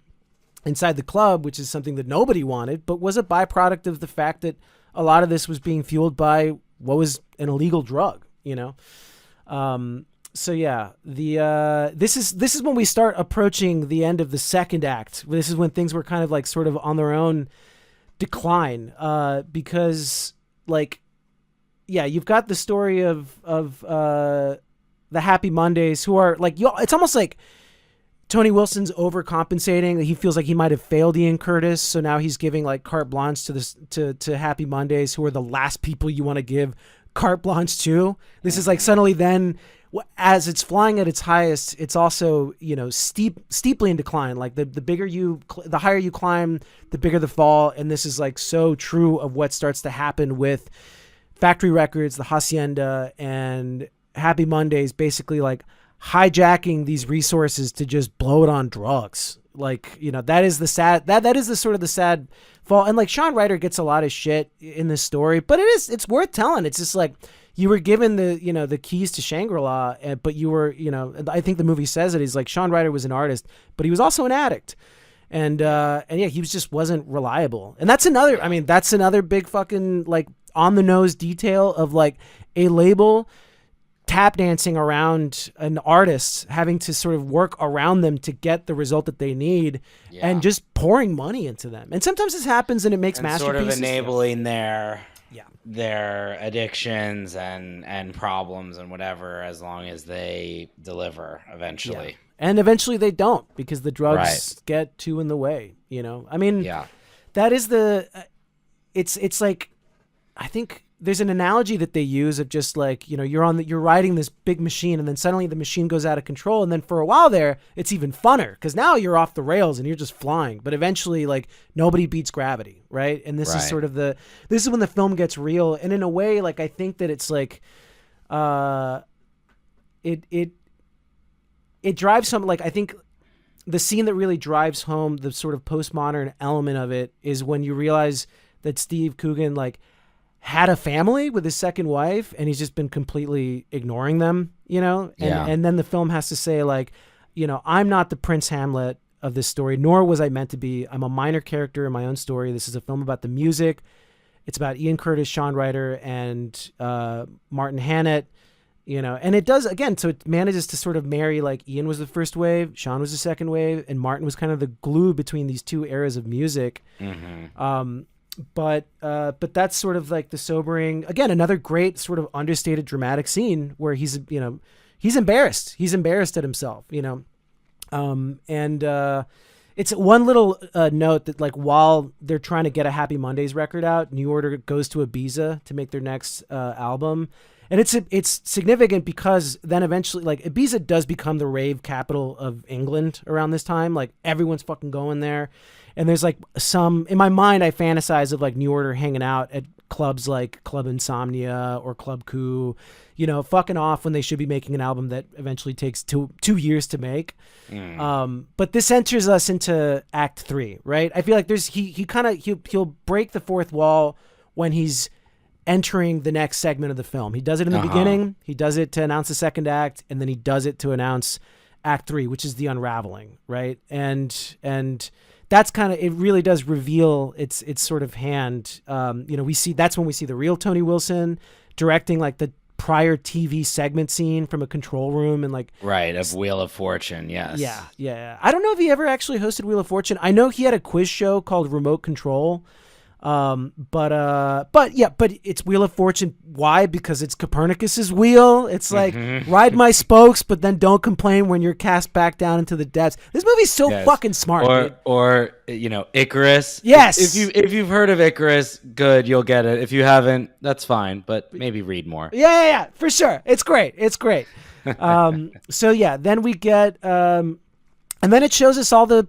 inside the club, which is something that nobody wanted, but was a byproduct of the fact that a lot of this was being fueled by what was an illegal drug, So yeah, this is when we start approaching the end of the second act. This is when things were kind of like sort of on their own decline, because like, yeah, you've got the story of the Happy Mondays, who are like, it's almost like Tony Wilson's overcompensating. He feels like he might have failed Ian Curtis, so now he's giving like carte blanche to this to Happy Mondays, who are the last people you want to give carte blanche to. This is like suddenly then, as it's flying at its highest, it's also, you know, steeply in decline. Like the higher you climb, the bigger the fall. And this is like so true of what starts to happen with Factory Records, the Hacienda, and Happy Mondays, basically like hijacking these resources to just blow it on drugs. Like, you know, that is the sad, that is the sort of the sad fall. And like Sean Ryder gets a lot of shit in this story, but it's worth telling. It's just like, you were given the, you know, the keys to Shangri-La, but you were, you know, I think the movie says it. He's like, Sean Ryder was an artist, but he was also an addict. And yeah, wasn't reliable. And that's another big fucking like on the nose detail of like a label tap dancing around an artist, having to sort of work around them to get the result that they need, and just pouring money into them. And sometimes this happens and it makes masterpieces. Sort of enabling their addictions and problems and whatever, as long as they deliver eventually. Yeah. And eventually they don't, because the drugs get too in the way, you know? I mean, that is it's like, I think there's an analogy that they use of just like, you know, you're riding this big machine, and then suddenly the machine goes out of control. And then for a while there, it's even funner because now you're off the rails and you're just flying. But eventually, like, nobody beats gravity, right? And this is sort of this is when the film gets real. And in a way, like, I think that it's like, it drives home. Like, I think the scene that really drives home the sort of postmodern element of it is when you realize that Steve Coogan, like, had a family with his second wife, and he's just been completely ignoring them, you know? And then the film has to say, like, you know, I'm not the Prince Hamlet of this story, nor was I meant to be. I'm a minor character in my own story. This is a film about the music. It's about Ian Curtis, Sean Ryder, and Martin Hannett, you know? And it does, again, so it manages to sort of marry, like, Ian was the first wave, Sean was the second wave, and Martin was kind of the glue between these two eras of music. But that's sort of like the sobering, again, another great sort of understated dramatic scene where he's embarrassed at himself, you know? It's one little note that, like, while they're trying to get a Happy Mondays record out, New Order goes to Ibiza to make their next album. And it's significant because then eventually, like, Ibiza does become the rave capital of England around this time. Like, everyone's fucking going there. And there's like in my mind, I fantasize of like New Order hanging out at clubs like Club Insomnia or Club Coup, you know, fucking off when they should be making an album that eventually takes two years to make. But this enters us into Act 3, right? I feel like he'll break the fourth wall when he's entering the next segment of the film. He does it in the beginning, he does it to announce the second act, and then he does it to announce Act 3, which is the unraveling, right? And that's kind of, it really does reveal its sort of hand. You know, that's when we see the real Tony Wilson directing like the prior TV segment scene from a control room and like. Right. Of Wheel of Fortune. Yes. Yeah. I don't know if he ever actually hosted Wheel of Fortune. I know he had a quiz show called Remote Control. But it's Wheel of Fortune. Why? Because it's Copernicus's wheel. It's like ride my spokes, but then don't complain when you're cast back down into the depths. This movie's so fucking smart. Or you know, Icarus. Yes. If you've heard of Icarus, good, you'll get it. If you haven't, that's fine, but maybe read more. Yeah, for sure. It's great. So yeah, then we get and then it shows us all the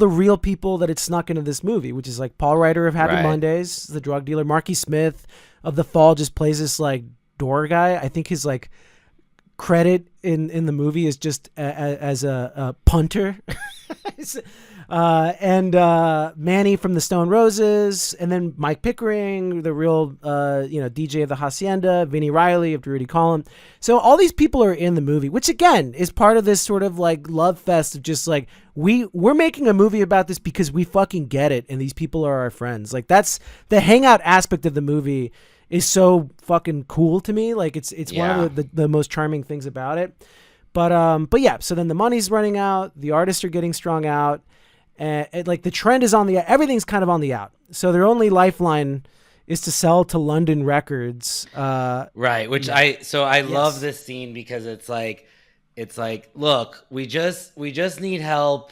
real people that it snuck into this movie, which is like Paul Ryder of Happy Mondays, the drug dealer. Marky Smith of The Fall just plays this like door guy. I think his like credit in the movie is just as a punter. And Manny from the Stone Roses, and then Mike Pickering, the real DJ of the Hacienda, Vinnie Riley of Rudy Collin. So all these people are in the movie, which again is part of this sort of like love fest of just like we're making a movie about this because we fucking get it, and these people are our friends. Like that's the hangout aspect of the movie is so fucking cool to me. Like it's one of the most charming things about it. But yeah, so then the money's running out, the artists are getting strung out. Like the trend is everything's kind of on the out. So their only lifeline is to sell to London Records. Right, which I love this scene because it's like, look, we just need help,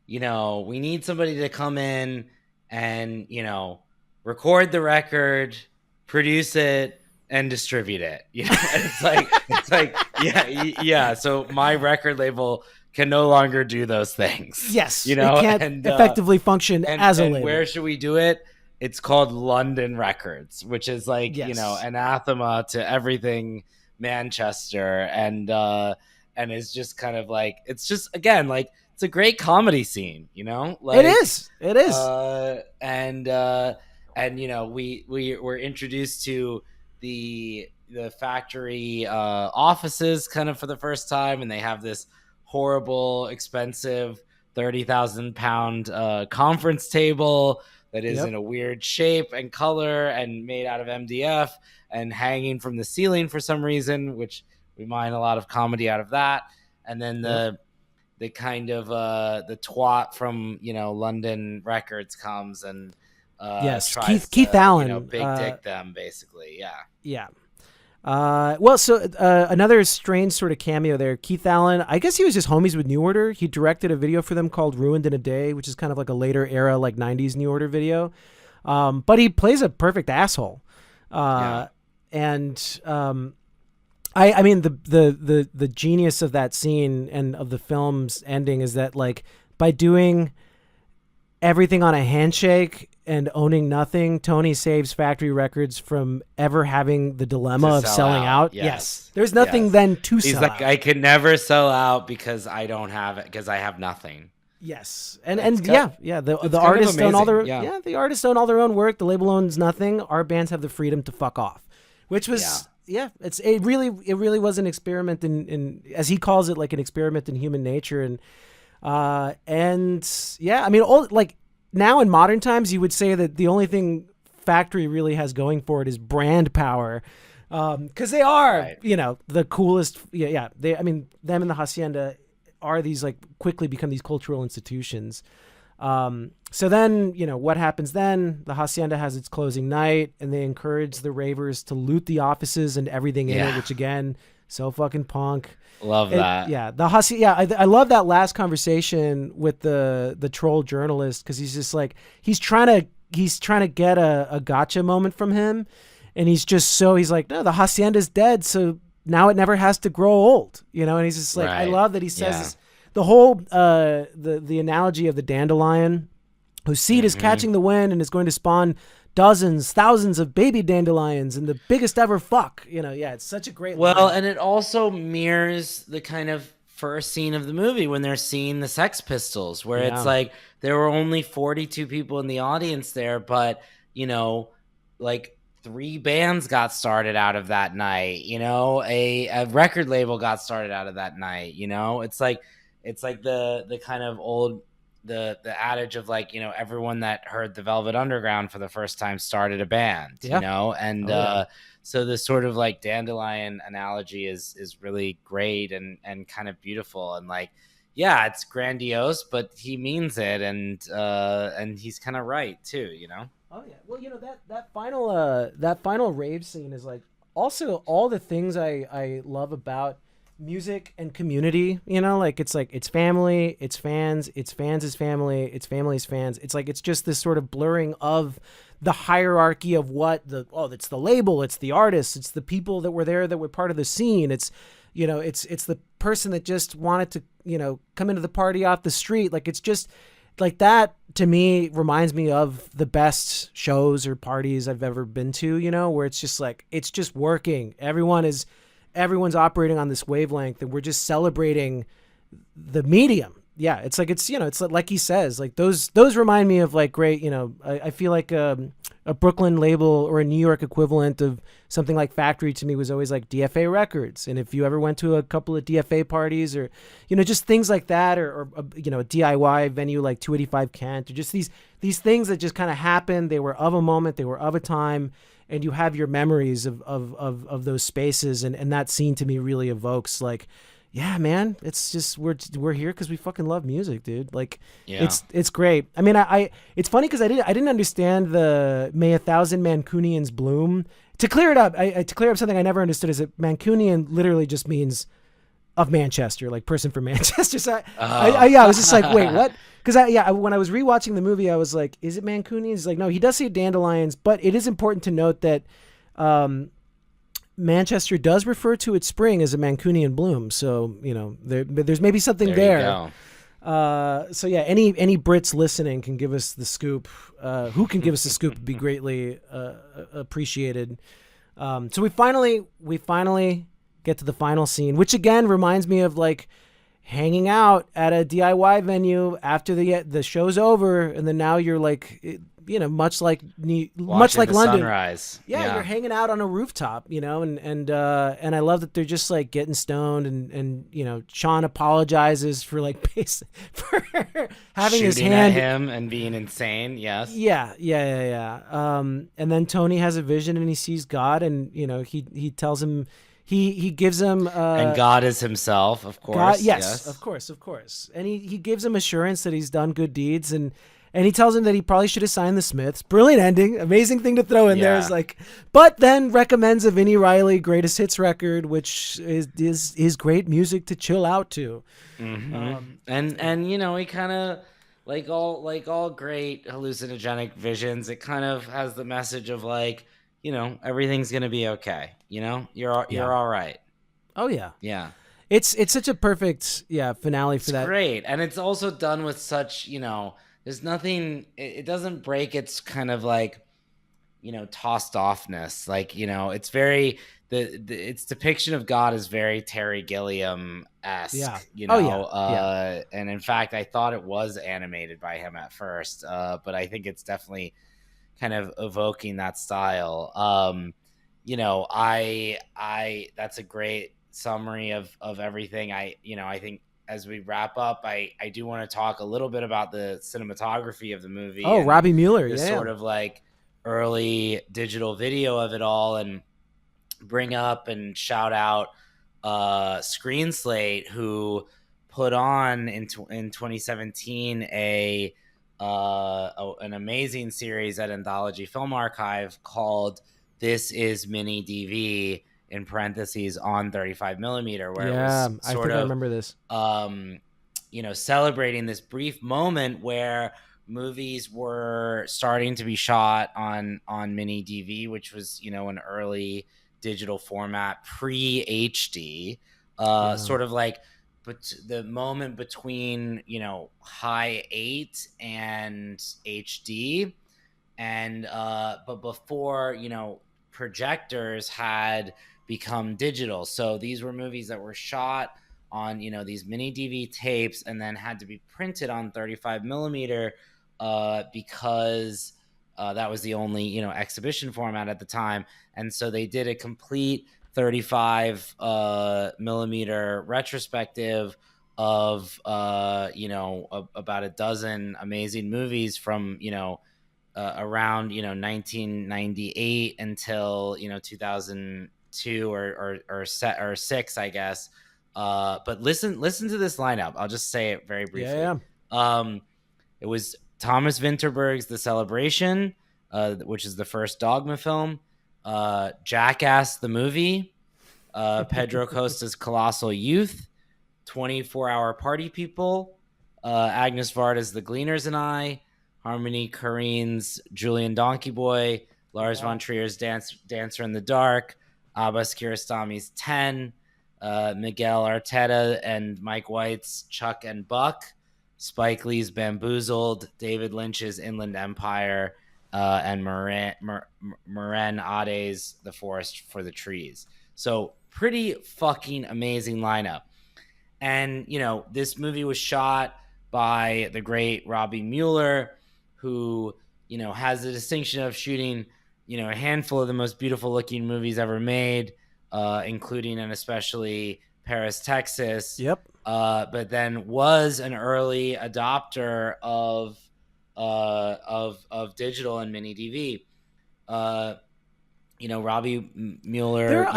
we need somebody to come in and, record the record, produce it, and distribute it. It's like yeah. So my record label can no longer do those things. Yes, it can't effectively function as a label. Where should we do it? It's called London Records, which is like, anathema to everything Manchester, and it's just kind of like, it's just, again, like, it's a great comedy scene, like, it is. And we were introduced to the factory offices kind of for the first time, and they have this horrible, expensive 30,000 pound conference table that is in a weird shape and color and made out of MDF and hanging from the ceiling for some reason, which we mine a lot of comedy out of that. And then the kind of the twat from London Records comes and tries Keith Allen, big dick them, basically. Yeah. Well, so another strange sort of cameo there. Keith Allen, I guess he was just homies with New Order. He directed a video for them called Ruined in a Day, which is kind of like a later era, like 90s New Order video. But he plays a perfect asshole. I mean, the genius of that scene and of the film's ending is that, like, by doing everything on a handshake and owning nothing, Tony saves Factory Records from ever having the dilemma of selling out. Yes. There's nothing then to sell. He's like, I could never sell out because I don't have it, because I have nothing. Yes. The artists own all their the artists own all their own work, the label owns nothing. Our bands have the freedom to fuck off. Which was it really was an experiment in, as he calls it, like an experiment in human nature. I mean, like, now in modern times, you would say that the only thing Factory really has going for it is brand power, because they are, the coolest. They, I mean, them and the Hacienda are these, like, quickly become these cultural institutions. So then, what happens then? The Hacienda has its closing night, and they encourage the ravers to loot the offices and everything in it, which, again, so fucking punk. Love that. I love that last conversation with the troll journalist, because he's just like, he's trying to get a gotcha moment from him, and he's like, no, the Hacienda's dead, so now it never has to grow old, and he's just like, I love that he says this, the whole the analogy of the dandelion whose seed is catching the wind and is going to spawn dozens, thousands of baby dandelions and the biggest ever fuck. It's such a great line. And it also mirrors the kind of first scene of the movie when they're seeing the Sex Pistols, where it's like there were only 42 people in the audience there, but like 3 bands got started out of that night. A record label got started out of that night. It's like the kind of old the adage of, like, everyone that heard the Velvet Underground for the first time started a band, and so this sort of, like, dandelion analogy is really great and kind of beautiful, and, like, it's grandiose, but he means it, and he's kind of right too, Oh yeah, well, that final rave scene is, like, also all the things I love about music and community, like, it's family, it's fans, it's fans' family, it's family's fans. It's like, it's just this sort of blurring of the hierarchy of what it's the label, it's the artists, it's the people that were there that were part of the scene. It's, it's the person that just wanted to, come into the party off the street. Like, it's just like that, to me, reminds me of the best shows or parties I've ever been to, where it's just like, it's just working. Everyone's operating on this wavelength, and we're just celebrating the medium. Yeah, it's like, it's like he says, like, those remind me of, like, great, I feel like a Brooklyn label or a New York equivalent of something like Factory to me was always like DFA Records. And if you ever went to a couple of DFA parties, or just things like that, or a DIY venue like 285 Kent, or just these things that just kind of happened. They were of a moment, they were of a time, and you have your memories of those spaces, and that scene to me really evokes, like, yeah, man, it's just we're here because we fucking love music, dude. Like, Yeah. it's great. I mean, I it's funny because I didn't understand the "May a thousand Mancunians bloom." To clear it up, to clear up something I never understood is that Mancunian literally just means of Manchester, like person from Manchester. So I was just like, wait, Oh. what? Because when I was rewatching the movie, I was like, is it Mancunians? He's like, no, he does say dandelions, but it is important to note that um, Manchester does refer to its spring as a Mancunian bloom. So there's maybe something There you there. go. So yeah, any Brits listening can give us the scoop. Who can give us the scoop would be greatly appreciated. So we finally get to the final scene, which again reminds me of like hanging out at a DIY venue after the show's over, and then now you're like, much like Watching the London. sunrise. Yeah, you're hanging out on a rooftop, and I love that they're just like getting stoned, and Sean apologizes for like for having Shooting his hand at him and being insane. Yes. yeah. And then Tony has a vision and he sees God, and he tells him, he gives him And God is himself, of course. God, yes, of course, and he gives him assurance that he's done good deeds, and he tells him that he probably should have signed the Smiths. Brilliant ending, amazing thing to throw in there. Is like, but then recommends a Vinnie Riley greatest hits record, which is great music to chill out to. Mm-hmm. And he kind of like all great hallucinogenic visions. It kind of has the message of like, everything's gonna be okay. You're all right. Oh yeah, Yeah. it's such a perfect finale for that. Great. And it's also done with such, there's nothing, it doesn't break its kind of like, tossed offness. Like, it's very, its depiction of God is very Terry Gilliam-esque, Yeah. And in fact, I thought it was animated by him at first, but I think it's definitely kind of evoking that style. That's a great summary of everything. I think as we wrap up, I do want to talk a little bit about the cinematography of the movie. Oh, and Robbie Mueller, the sort of like early digital video of it all, and bring up and shout out Screen Slate, who put on in 2017 an amazing series at Anthology Film Archive called "This Is Mini DV," in parentheses on 35 millimeter, where it was I remember this. Celebrating this brief moment where movies were starting to be shot on mini DV, which was an early digital format, pre HD, sort of like, but the moment between high 8 and HD, and but before projectors had become digital. So these were movies that were shot on these mini DV tapes and then had to be printed on 35 millimeter because that was the only exhibition format at the time. And so they did a complete 35 millimeter retrospective of about a dozen amazing movies from around 1998 until 2002 or 6, I guess. But listen to this lineup. I'll just say it very briefly. It was Thomas Vinterberg's The Celebration, which is the first Dogma film, Jackass the movie, Pedro Costa's Colossal Youth, 24-Hour Party People, Agnes Varda's The Gleaners and I, Harmony Korine's Julian Donkey Boy, Lars von Trier's Dancer in the Dark, Abbas Kiarostami's 10, Miguel Arteta and Mike White's Chuck and Buck, Spike Lee's Bamboozled, David Lynch's Inland Empire, and Maren Ade's The Forest for the Trees. So pretty fucking amazing lineup. And, this movie was shot by the great Robbie Mueller, who, has the distinction of shooting, a handful of the most beautiful looking movies ever made, including and especially Paris, Texas. Yep. But then was an early adopter of digital and mini DV. Robbie Mueller.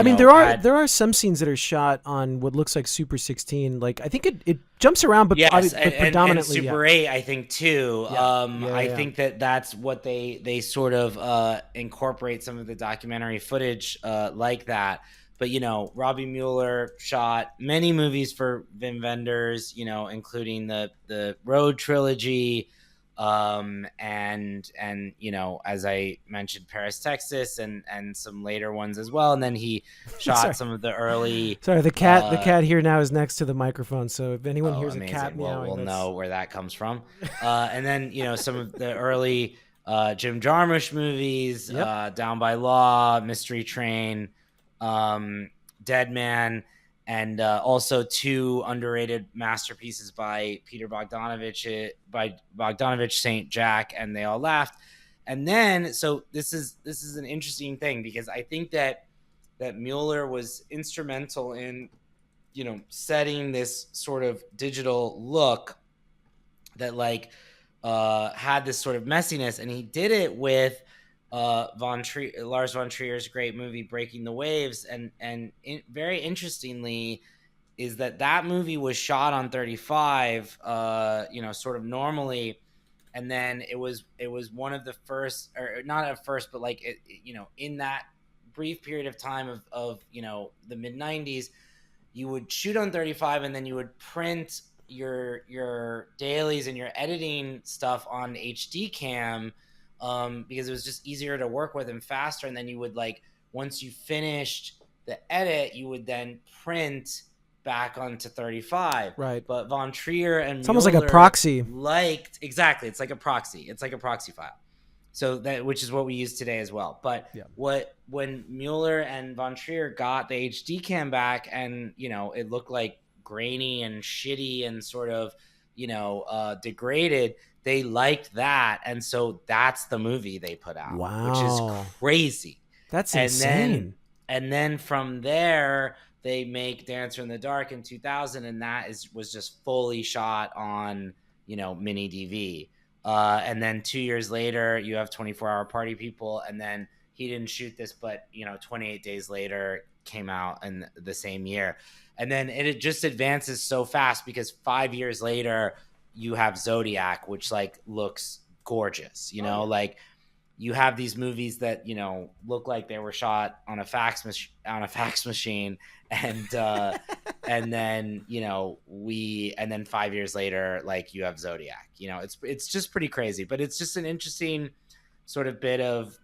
There are some scenes that are shot on what looks like Super 16. Like I think it jumps around, but, yes, but predominantly and Super 8, I think too. I yeah. think that's what they sort of incorporate some of the documentary footage like that. But Robbie Mueller shot many movies for Wim Wenders, including the Road trilogy. And as I mentioned, Paris, Texas, and some later ones as well. And then he shot some of the early. Sorry, the cat here now is next to the microphone. So if anyone hears amazing. a cat meowing, we'll know where that comes from. And then some of the early Jim Jarmusch movies, Down by Law, Mystery Train, Dead Man. And also two underrated masterpieces by Peter Bogdanovich, Saint Jack, and They All Laughed. And then, so this is an interesting thing because I think that Mueller was instrumental in, setting this sort of digital look that had this sort of messiness, and he did it with Lars von Trier's great movie Breaking the Waves, and very interestingly is that movie was shot on 35 sort of normally, and then it was one of the first, or not at first, but in that brief period of time of the mid 90s, you would shoot on 35 and then you would print your dailies and your editing stuff on HD cam, because it was just easier to work with and faster. And then you would once you finished the edit, you would then print back onto 35. Right. But Von Trier and it's almost like a proxy. Exactly. It's like a proxy. It's like a proxy file. So which is what we use today as well. But when Mueller and Von Trier got the HD cam back, and it looked like grainy and shitty and sort of degraded, they liked that, and so that's the movie they put out. Wow. Which is crazy. That's insane. And then from there they make Dancer in the Dark in 2000, and that was just fully shot on mini DV. And then 2 years later you have 24-Hour Party People, and then he didn't shoot this, but 28 Days Later came out in the same year. And then it just advances so fast because 5 years later you have Zodiac, which looks gorgeous. You have these movies that look like they were shot on a fax machine, and and then 5 years later you have Zodiac. It's just pretty crazy, but it's just an interesting sort of bit of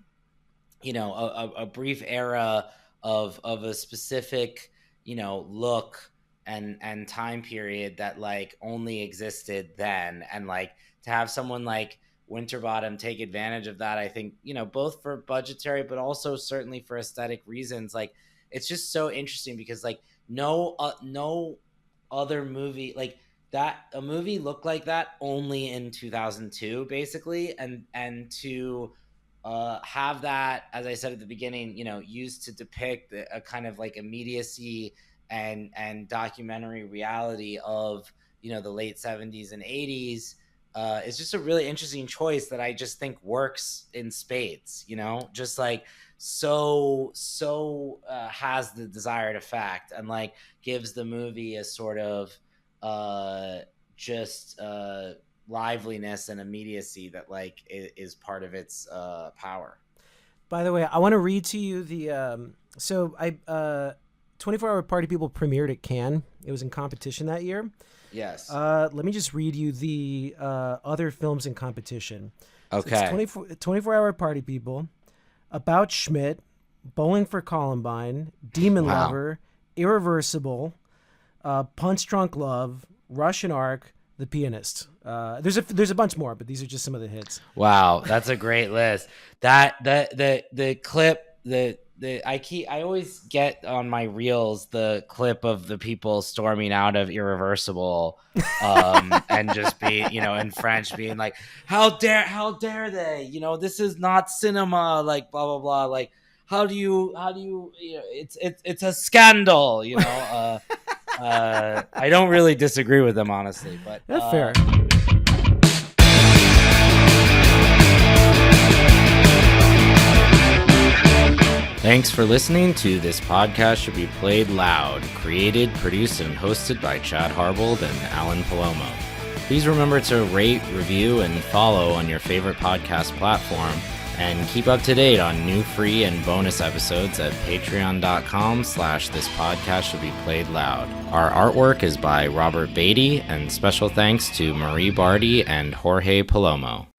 a brief era of a specific look and time period that only existed then, and to have someone like Winterbottom take advantage of that, I think both for budgetary but also certainly for aesthetic reasons. It's just so interesting because no other movie a movie looked like that only in 2002 basically, and to have that, as I said at the beginning, used to depict a kind of immediacy and documentary reality of the late 70s and 80s, is just a really interesting choice that I just think works in spades. Just has the desired effect, and gives the movie a sort of liveliness and immediacy that is part of its power. By the way, I want to read to you the 24-Hour Party People premiered at Cannes. It was in competition that year. Yes. Let me just read you the other films in competition. Okay. So it's 24-Hour Party People, About Schmidt, Bowling for Columbine, Demon Lover, Irreversible, Punch Drunk Love, Russian Ark, The Pianist. There's a bunch more, but these are just some of the hits. Wow, that's a great list. The clip I always get on my reels the clip of the people storming out of Irreversible, and just be in French being like, how dare they, this is not cinema, blah blah blah, how do you it's a scandal, I don't really disagree with them, honestly, but that's fair. Thanks for listening to This Podcast Should Be Played Loud, created, produced, and hosted by Chad Harbold and Alan Palomo. Please remember to rate, review, and follow on your favorite podcast platform, and keep up to date on new free and bonus episodes at patreon.com/thispodcastshouldbeplayedloud. Our artwork is by Robert Beatty, and special thanks to Marie Barty and Jorge Palomo.